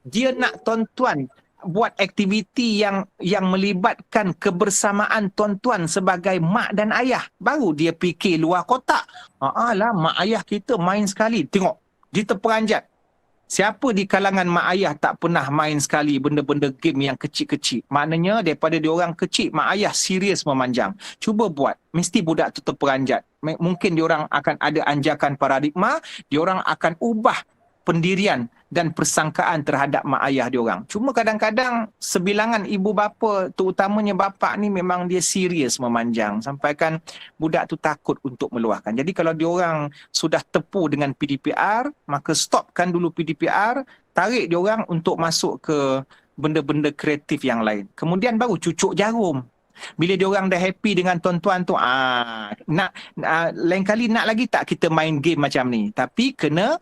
Speaker 2: Dia nak tuan-tuan buat aktiviti yang melibatkan kebersamaan tuan-tuan sebagai mak dan ayah. Baru dia fikir luar kotak. Lah mak ayah kita main sekali. Tengok, dia terperanjat. Siapa di kalangan mak ayah tak pernah main sekali benda-benda game yang kecil-kecil? Maknanya daripada diorang kecil, mak ayah serius memanjang. Cuba buat, mesti budak tu terperanjat. Mungkin diorang akan ada anjakan paradigma, diorang akan ubah pendirian dan persangkaan terhadap mak ayah diorang. Cuma kadang-kadang sebilangan ibu bapa, terutamanya bapa ni memang dia serius memanjang sampaikan budak tu takut untuk meluahkan. Jadi kalau diorang sudah tepu dengan PDPR, maka stopkan dulu PDPR, tarik diorang untuk masuk ke benda-benda kreatif yang lain. Kemudian baru cucuk jarum. Bila diorang dah happy dengan tuan-tuan tu, lain kali nak lagi tak kita main game macam ni? Tapi kena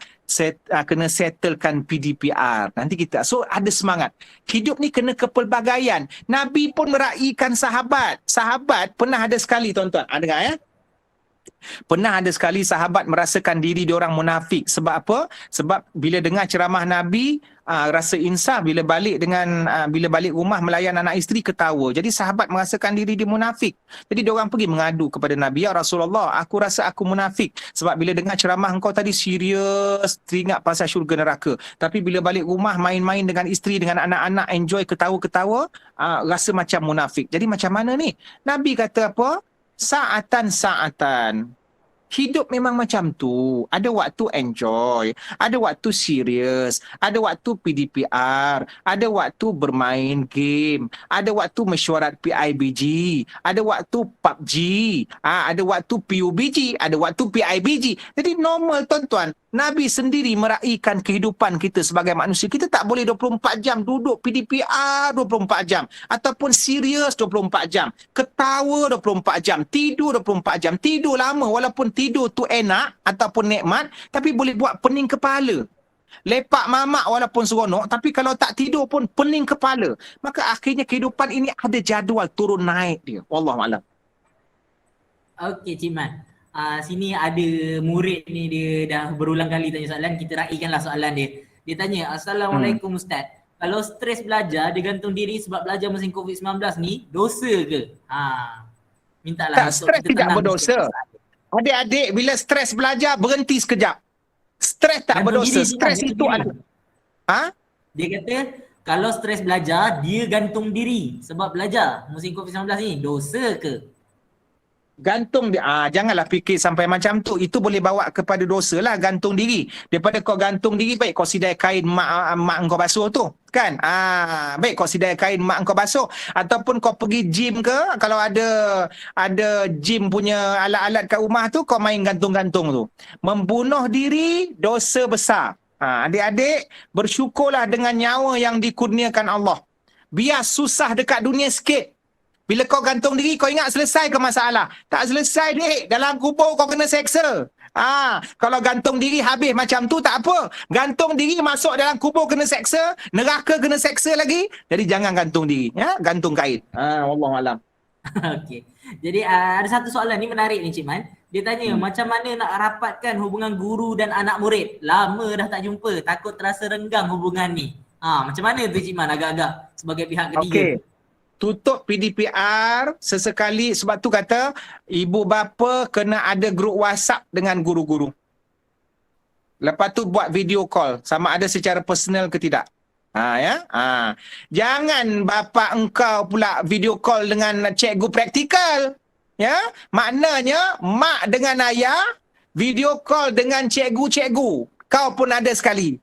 Speaker 2: settlekan PDPR. Nanti kita, so ada semangat. Hidup ni kena kepelbagaian. Nabi pun meraihkan sahabat. Sahabat pernah ada sekali tuan-tuan. Dengar ya? Pernah ada sekali sahabat merasakan diri diorang munafik. Sebab apa? Sebab bila dengar ceramah Nabi, rasa insaf. Bila balik rumah melayan anak isteri, ketawa. Jadi sahabat merasakan diri dia munafik. Jadi diorang pergi mengadu kepada Nabi, ya Rasulullah, aku rasa aku munafik. Sebab bila dengar ceramah engkau tadi serius, teringat pasal syurga neraka. Tapi bila balik rumah main-main dengan isteri, dengan anak-anak, enjoy ketawa-ketawa, rasa macam munafik. Jadi macam mana ni? Nabi kata apa? Saatan. Hidup memang macam tu. Ada waktu enjoy, ada waktu serius, ada waktu PDPR, ada waktu bermain game, ada waktu mesyuarat PIBG, ada waktu PUBG, ada waktu PUBG, ada waktu PIBG. Jadi normal tuan-tuan. Nabi sendiri meraihkan kehidupan kita sebagai manusia. Kita tak boleh 24 jam duduk PDPR 24 jam. Ataupun serius 24 jam. Ketawa 24 jam. Tidur 24 jam. Tidur lama walaupun tidur tu enak ataupun nikmat. Tapi boleh buat pening kepala. Lepak mamak walaupun seronok. Tapi kalau tak tidur pun pening kepala. Maka akhirnya kehidupan ini ada jadual turun naik dia. Wallahualam.
Speaker 1: Okey Cik Man. Sini ada murid ni, dia dah berulang kali tanya soalan, kita raikanlah soalan dia. Dia tanya, Assalamualaikum Ustaz. Kalau stres belajar, dia gantung diri sebab belajar musim COVID-19 ni, dosa ke? Mintalah.
Speaker 2: Tak, stres tidak berdosa. Adik-adik, bila stres belajar, berhenti sekejap. Stres tak berdosa. Stres itu ada.
Speaker 1: Dia kata, kalau stres belajar, dia gantung diri sebab belajar musim COVID-19 ni, dosa ke?
Speaker 2: Gantung dia, janganlah fikir sampai macam tu. Itu boleh bawa kepada dosa lah, gantung diri. Daripada kau gantung diri, baik kau sidai kain mak kau basuh tu, kan? Baik kau sidai kain mak kau basuh. Ataupun kau pergi gym ke, kalau ada gym punya alat-alat kat rumah tu, kau main gantung-gantung tu. Membunuh diri, dosa besar. Adik-adik, bersyukurlah dengan nyawa yang dikurniakan Allah. Biar susah dekat dunia sikit. Bila kau gantung diri, kau ingat selesai ke masalah? Tak selesai, dek. Dalam kubur kau kena seksa. Kalau gantung diri habis macam tu, tak apa. Gantung diri masuk dalam kubur kena seksa, neraka kena seksa lagi. Jadi jangan gantung diri. Gantung kain. Wallahualam.
Speaker 1: Okey. Jadi ada satu soalan ni menarik ni Cik Man. Dia tanya macam mana nak rapatkan hubungan guru dan anak murid. Lama dah tak jumpa, takut terasa renggang hubungan ni. Macam mana tu Cik Man agak-agak sebagai pihak ketiga?
Speaker 2: Okey. Tutup PDPR sesekali, sebab tu kata ibu bapa kena ada grup WhatsApp dengan guru-guru. Lepas tu buat video call, sama ada secara personal ke tidak. Jangan bapa engkau pula video call dengan cikgu praktikal. Ya, maknanya mak dengan ayah video call dengan cikgu-cikgu. Kau pun ada sekali.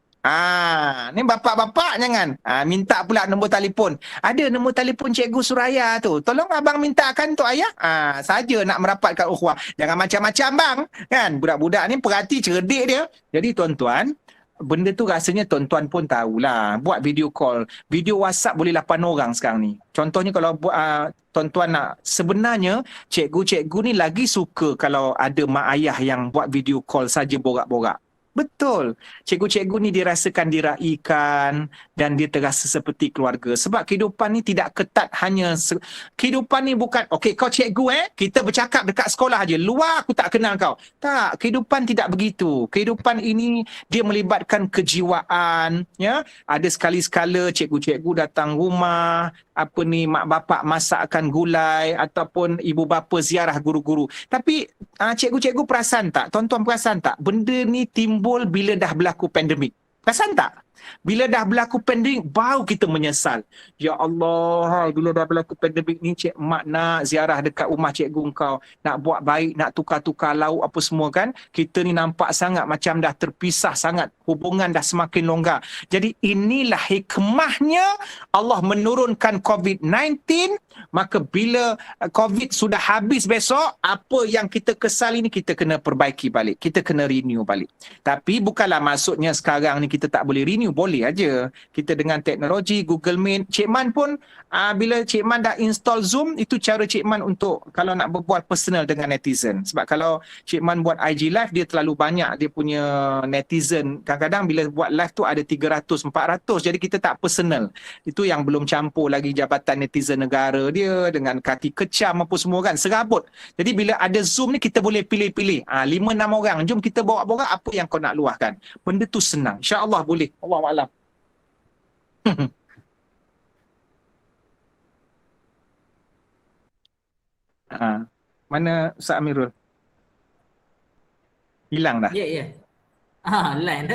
Speaker 2: Ni bapak-bapak jangan minta pula nombor telefon. Ada nombor telefon Cikgu Suraya tu. Tolong abang mintakan tu ayah. Saja nak merapatkan ukhuwah. Jangan macam-macam bang. Kan budak-budak ni perhati, cerdik dia. Jadi tuan-tuan, benda tu rasanya tuan-tuan pun tahulah. Buat video call. Video WhatsApp boleh 8 orang sekarang ni. Contohnya kalau tuan-tuan nak, sebenarnya cikgu-cikgu ni lagi suka kalau ada mak ayah yang buat video call saja borak-borak. Betul. Cikgu-cikgu ni dirasakan diraikan dan dia terasa seperti keluarga. Sebab kehidupan ni tidak ketat hanya... kehidupan ni bukan, okey kau cikgu kita bercakap dekat sekolah aja. Luar aku tak kenal kau. Tak, kehidupan tidak begitu. Kehidupan ini dia melibatkan kejiwaan. Ya, ada sekali-sekala cikgu-cikgu datang rumah, mak bapak masakkan gulai ataupun ibu bapa ziarah guru-guru. Tapi cikgu-cikgu perasan tak? Tuan-tuan perasan tak? Benda ni timbul bila dah berlaku pandemik. Perasan tak? Bila dah berlaku pandemik, baru kita menyesal. Ya Allah, bila dah berlaku pandemik ni, cik mak nak ziarah dekat rumah cikgu kau. Nak buat baik, nak tukar-tukar lauk apa semua kan. Kita ni nampak sangat macam dah terpisah sangat. Hubungan dah semakin longgar. Jadi inilah hikmahnya Allah menurunkan COVID-19. Maka bila COVID sudah habis besok, apa yang kita kesal ini kita kena perbaiki balik. Kita kena renew balik. Tapi bukanlah maksudnya sekarang ni kita tak boleh renew. Boleh aja. Kita dengan teknologi Google Meet. Cik Man pun bila Cik Man dah install Zoom, itu cara Cik Man untuk kalau nak berbual personal dengan netizen. Sebab kalau Cik Man buat IG live, dia terlalu banyak dia punya netizen. Kadang-kadang bila buat live tu ada 300, 400. Jadi kita tak personal. Itu yang belum campur lagi jabatan netizen negara dia dengan kaki kecam apa semua kan. Serabut. Jadi bila ada Zoom ni kita boleh pilih-pilih. 5-6 orang. Jom kita borak-borak apa yang kau nak luahkan. Benda tu senang. InsyaAllah boleh. Allah Alam. Mana Ustaz Amirul? Hilang dah.
Speaker 1: Ya. Line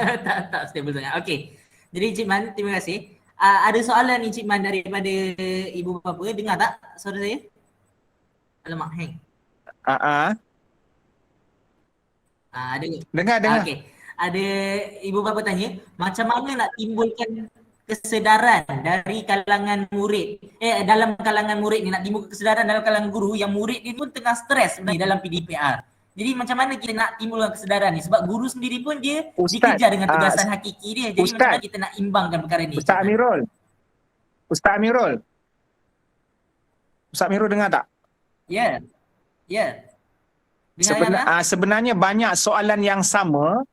Speaker 1: tak stable sangat. Okey. Jadi Cik Man, terima kasih. Ada soalan ni Cik Man daripada ibu bapa. Dengar tak suara saya? Alamak, hang. Ada.
Speaker 2: Dengar.
Speaker 1: Okey. Ada ibu bapa tanya, macam mana nak timbulkan kesedaran dari kalangan murid, dalam kalangan murid ni, nak timbul kesedaran dalam kalangan guru yang murid ni pun tengah stres dalam PDPR. Jadi macam mana kita nak timbulkan kesedaran ni? Sebab guru sendiri pun dia dikejar dengan tugasan hakiki dia. Jadi macam mana kita nak imbangkan perkara ni?
Speaker 2: Ustaz Amirul dengar tak?
Speaker 1: Ya.
Speaker 2: Sebenarnya banyak soalan yang sama.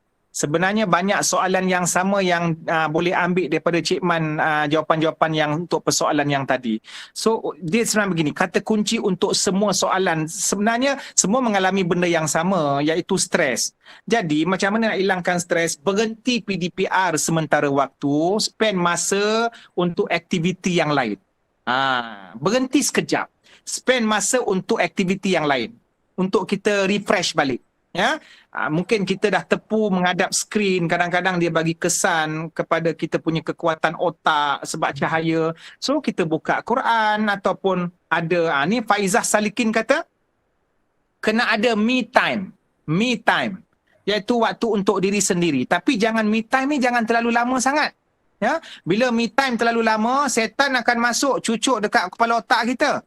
Speaker 2: Yang boleh ambil daripada Cik Man jawapan-jawapan yang untuk persoalan yang tadi. So dia sebenarnya begini, kata kunci untuk semua soalan sebenarnya semua mengalami benda yang sama, iaitu stres. Jadi macam mana nak hilangkan stres? Berhenti PDPR sementara waktu, spend masa untuk aktiviti yang lain. Berhenti sekejap, spend masa untuk aktiviti yang lain untuk kita refresh balik. Ya, mungkin kita dah tepu menghadap skrin, kadang-kadang dia bagi kesan kepada kita punya kekuatan otak sebab cahaya. So kita buka Quran ataupun ada ni Faizah Salikin kata kena ada me time, iaitu waktu untuk diri sendiri. Tapi jangan me time ni jangan terlalu lama sangat. Ya, bila me time terlalu lama, setan akan masuk cucuk dekat kepala otak kita.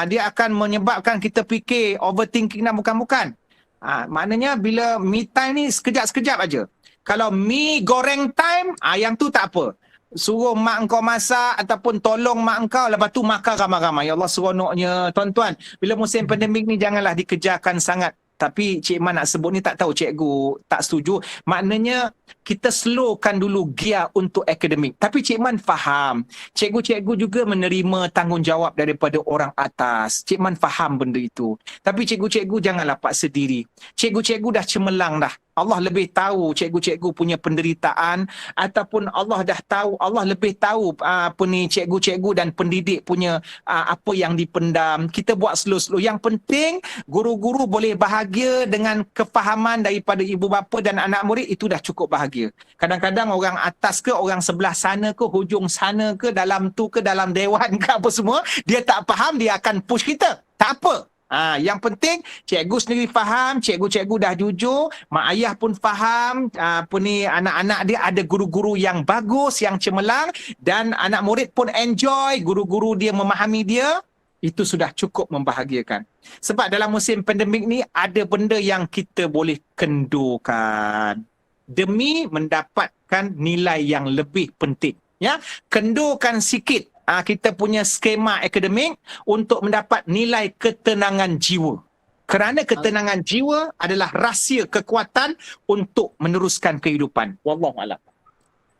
Speaker 2: Dia akan menyebabkan kita fikir overthinking dan bukan-bukan. Maknanya bila me time ni sekejap-sekejap aja. Kalau mi goreng time, yang tu tak apa. Suruh mak engkau masak ataupun tolong mak engkau, lepas tu makan ramai-ramai. Ya Allah, seronoknya. Tuan-tuan, bila musim pandemik ni janganlah dikejarkan sangat. Tapi Cik Man nak sebut ni tak tahu cikgu tak setuju. Maknanya kita slowkan dulu gear untuk akademik. Tapi Cik Man faham. Cikgu-cikgu juga menerima tanggungjawab daripada orang atas. Cik Man faham benda itu. Tapi cikgu-cikgu janganlah paksa diri. Cikgu-cikgu dah cemerlang dah. Allah lebih tahu cikgu-cikgu punya penderitaan, ataupun Allah dah tahu, Allah lebih tahu apa ni cikgu-cikgu dan pendidik punya apa yang dipendam. Kita buat slow-slow. Yang penting guru-guru boleh bahagia dengan kefahaman daripada ibu bapa dan anak murid, itu dah cukup bahagia. Kadang-kadang orang atas ke, orang sebelah sana ke, hujung sana ke, dalam tu ke, dalam dewan ke apa semua, dia tak faham, dia akan push kita. Tak apa. Yang penting cikgu sendiri faham, cikgu-cikgu dah jujur, mak ayah pun faham, anak-anak dia ada guru-guru yang bagus, yang cemerlang, dan anak murid pun enjoy, guru-guru dia memahami dia, itu sudah cukup membahagiakan. Sebab dalam musim pandemik ni ada benda yang kita boleh kendurkan demi mendapatkan nilai yang lebih penting. Ya, kendurkan sikit kita punya skema akademik untuk mendapat nilai ketenangan jiwa. Kerana ketenangan jiwa adalah rahsia kekuatan untuk meneruskan kehidupan. Wallahualam.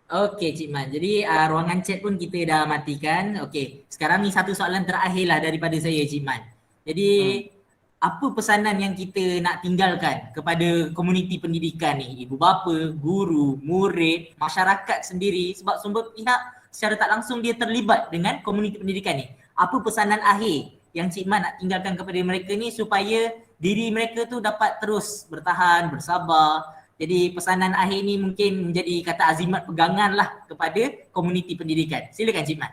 Speaker 1: Okey Cik Man. Jadi ruangan chat pun kita dah matikan. Okey. Sekarang ni satu soalan terakhir lah daripada saya Cik Man. Jadi apa pesanan yang kita nak tinggalkan kepada komuniti pendidikan ni? Ibu bapa, guru, murid, masyarakat sendiri, sebab semua pihak secara tak langsung dia terlibat dengan komuniti pendidikan ni. Apa pesanan akhir yang Cik Man nak tinggalkan kepada mereka ni supaya diri mereka tu dapat terus bertahan, bersabar. Jadi pesanan akhir ni mungkin menjadi kata azimat pegangan lah kepada komuniti pendidikan. Silakan Cik Man.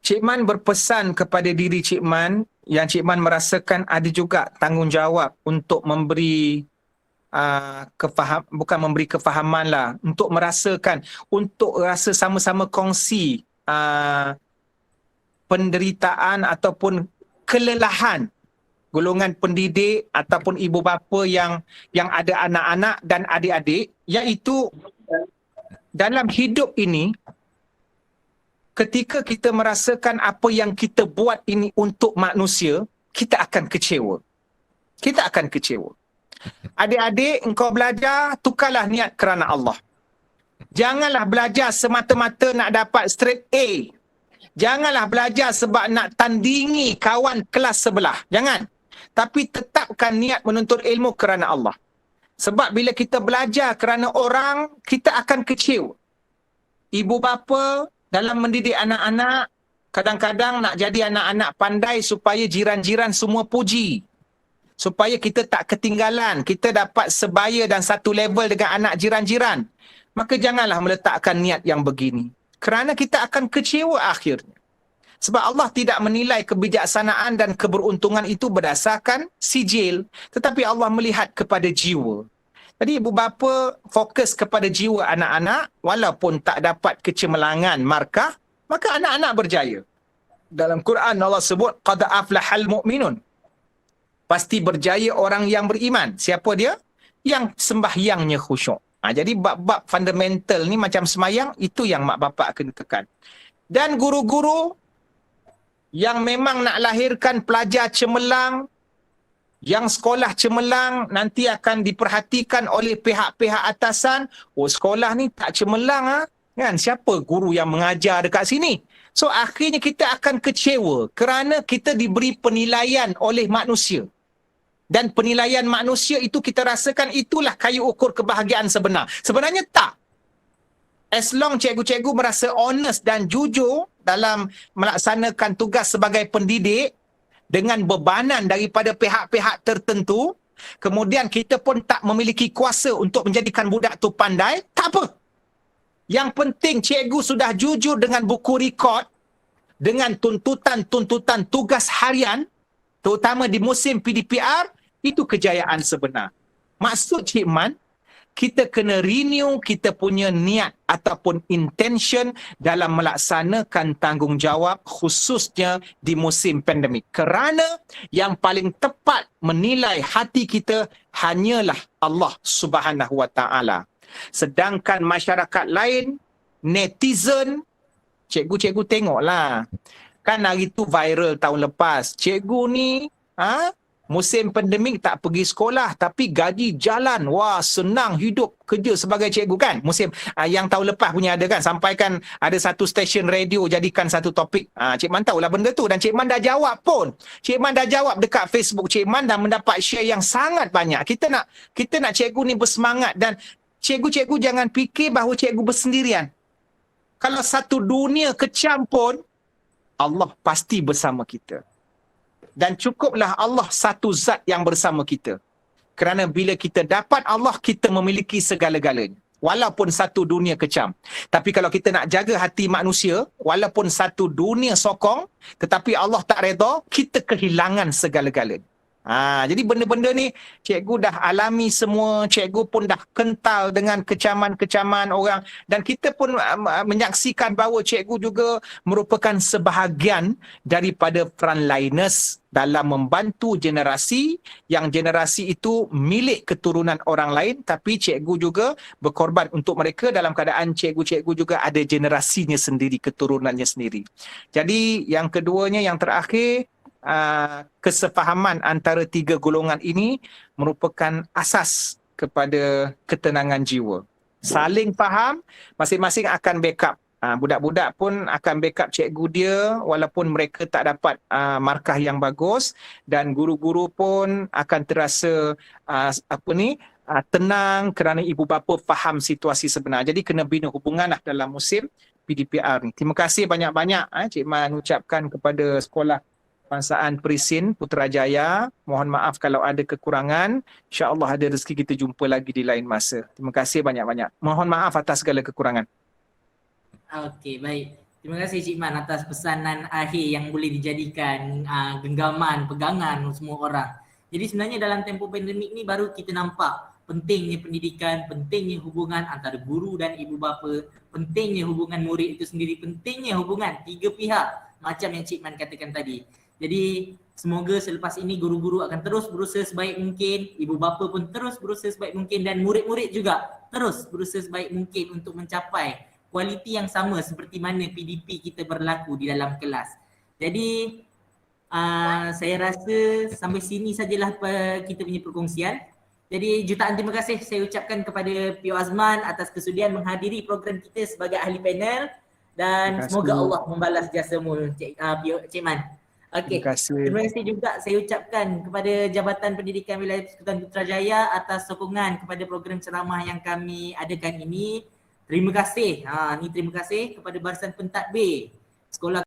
Speaker 2: Cik Man berpesan kepada diri Cik Man yang Cik Man merasakan ada juga tanggungjawab untuk memberi bukan memberi kefahaman lah, untuk merasakan, untuk rasa sama-sama kongsi penderitaan ataupun kelelahan golongan pendidik ataupun ibu bapa yang ada anak-anak dan adik-adik, iaitu dalam hidup ini ketika kita merasakan apa yang kita buat ini untuk manusia, kita akan kecewa. Kita akan kecewa. Adik-adik, engkau belajar, tukarlah niat kerana Allah. Janganlah belajar semata-mata nak dapat straight A. Janganlah belajar sebab nak tandingi kawan kelas sebelah. Jangan. Tapi tetapkan niat menuntut ilmu kerana Allah. Sebab bila kita belajar kerana orang, kita akan kecewa. Ibu bapa dalam mendidik anak-anak, kadang-kadang nak jadi anak-anak pandai supaya jiran-jiran semua puji. Supaya kita tak ketinggalan, kita dapat sebaya dan satu level dengan anak jiran-jiran. Maka janganlah meletakkan niat yang begini. Kerana kita akan kecewa akhirnya. Sebab Allah tidak menilai kebijaksanaan dan keberuntungan itu berdasarkan sijil. Tetapi Allah melihat kepada jiwa. Jadi ibu bapa fokus kepada jiwa anak-anak, walaupun tak dapat kecemerlangan markah, maka anak-anak berjaya. Dalam Quran Allah sebut, qad aflahal mu'minun. Pasti berjaya orang yang beriman. Siapa dia? Yang sembahyangnya khusyuk. Jadi bab-bab fundamental ni macam semayang, itu yang mak bapak akan tekan. Dan guru-guru yang memang nak lahirkan pelajar cemerlang, yang sekolah cemerlang, nanti akan diperhatikan oleh pihak-pihak atasan. Oh, sekolah ni tak cemerlang kan? Siapa guru yang mengajar dekat sini? So akhirnya kita akan kecewa kerana kita diberi penilaian oleh manusia. Dan penilaian manusia itu kita rasakan itulah kayu ukur kebahagiaan sebenar. Sebenarnya tak. As long cikgu-cikgu merasa honest dan jujur dalam melaksanakan tugas sebagai pendidik dengan bebanan daripada pihak-pihak tertentu, kemudian kita pun tak memiliki kuasa untuk menjadikan budak tu pandai, tak apa. Yang penting cikgu sudah jujur dengan buku rekod, dengan tuntutan-tuntutan tugas harian, terutama di musim PDPR, itu kejayaan sebenar. Maksud Cik Man, kita kena renew kita punya niat ataupun intention dalam melaksanakan tanggungjawab khususnya di musim pandemik. Kerana yang paling tepat menilai hati kita hanyalah Allah Subhanahu Wa Taala. Sedangkan masyarakat lain, netizen, cikgu-cikgu tengoklah. Kan hari tu viral tahun lepas. Cikgu ni, Musim pandemik tak pergi sekolah tapi gaji jalan. Wah, senang hidup kerja sebagai cikgu kan. Musim yang tahun lepas punya ada kan, sampaikan ada satu stesen radio jadikan satu topik. Cik Man tahulah benda tu dan Cik Man dah jawab pun. Cik Man dah jawab dekat Facebook Cik Man dan mendapat share yang sangat banyak. Kita nak cikgu ni bersemangat dan cikgu-cikgu jangan fikir bahawa cikgu bersendirian. Kalau satu dunia kecam pun Allah pasti bersama kita. Dan cukuplah Allah satu zat yang bersama kita. Kerana bila kita dapat Allah, kita memiliki segala-galanya. Walaupun satu dunia kecam. Tapi kalau kita nak jaga hati manusia, walaupun satu dunia sokong, tetapi Allah tak reda, kita kehilangan segala-galanya. Jadi benda-benda ni cikgu dah alami semua, cikgu pun dah kental dengan kecaman-kecaman orang dan kita pun menyaksikan bahawa cikgu juga merupakan sebahagian daripada frontliners dalam membantu generasi yang generasi itu milik keturunan orang lain, tapi cikgu juga berkorban untuk mereka dalam keadaan cikgu-cikgu juga ada generasinya sendiri, keturunannya sendiri. Jadi yang keduanya, yang terakhir, kesefahaman antara tiga golongan ini merupakan asas kepada ketenangan jiwa. Saling faham, masing-masing akan backup. Budak-budak pun akan backup cikgu dia walaupun mereka tak dapat markah yang bagus dan guru-guru pun akan terasa tenang kerana ibu bapa faham situasi sebenar. Jadi kena bina hubunganlah dalam musim PDPR ni. Terima kasih banyak-banyak Cik Man ucapkan kepada Sekolah Kebangsaan Perisin Putrajaya. Mohon maaf kalau ada kekurangan. InsyaAllah ada rezeki kita jumpa lagi di lain masa. Terima kasih banyak-banyak. Mohon maaf atas segala kekurangan.
Speaker 1: Okey, baik. Terima kasih Cik Man atas pesanan akhir yang boleh dijadikan genggaman, pegangan semua orang. Jadi sebenarnya dalam tempoh pandemik ni baru kita nampak pentingnya pendidikan, pentingnya hubungan antara guru dan ibu bapa, pentingnya hubungan murid itu sendiri, pentingnya hubungan tiga pihak macam yang Cik Man katakan tadi. Jadi semoga selepas ini guru-guru akan terus berusaha sebaik mungkin, ibu bapa pun terus berusaha sebaik mungkin dan murid-murid juga terus berusaha sebaik mungkin untuk mencapai kualiti yang sama seperti mana PDP kita berlaku di dalam kelas. Jadi saya rasa sampai sini sajalah kita punya perkongsian. Jadi jutaan terima kasih saya ucapkan kepada Pio Azman atas kesudian menghadiri program kita sebagai ahli panel dan semoga Allah membalas jasamu Cik Man. Okey. Terima kasih juga saya ucapkan kepada Jabatan Pendidikan Wilayah Persekutuan Putrajaya atas sokongan kepada program ceramah yang kami adakan ini. Terima kasih. Terima kasih kepada Barisan Pentadbir Sekolah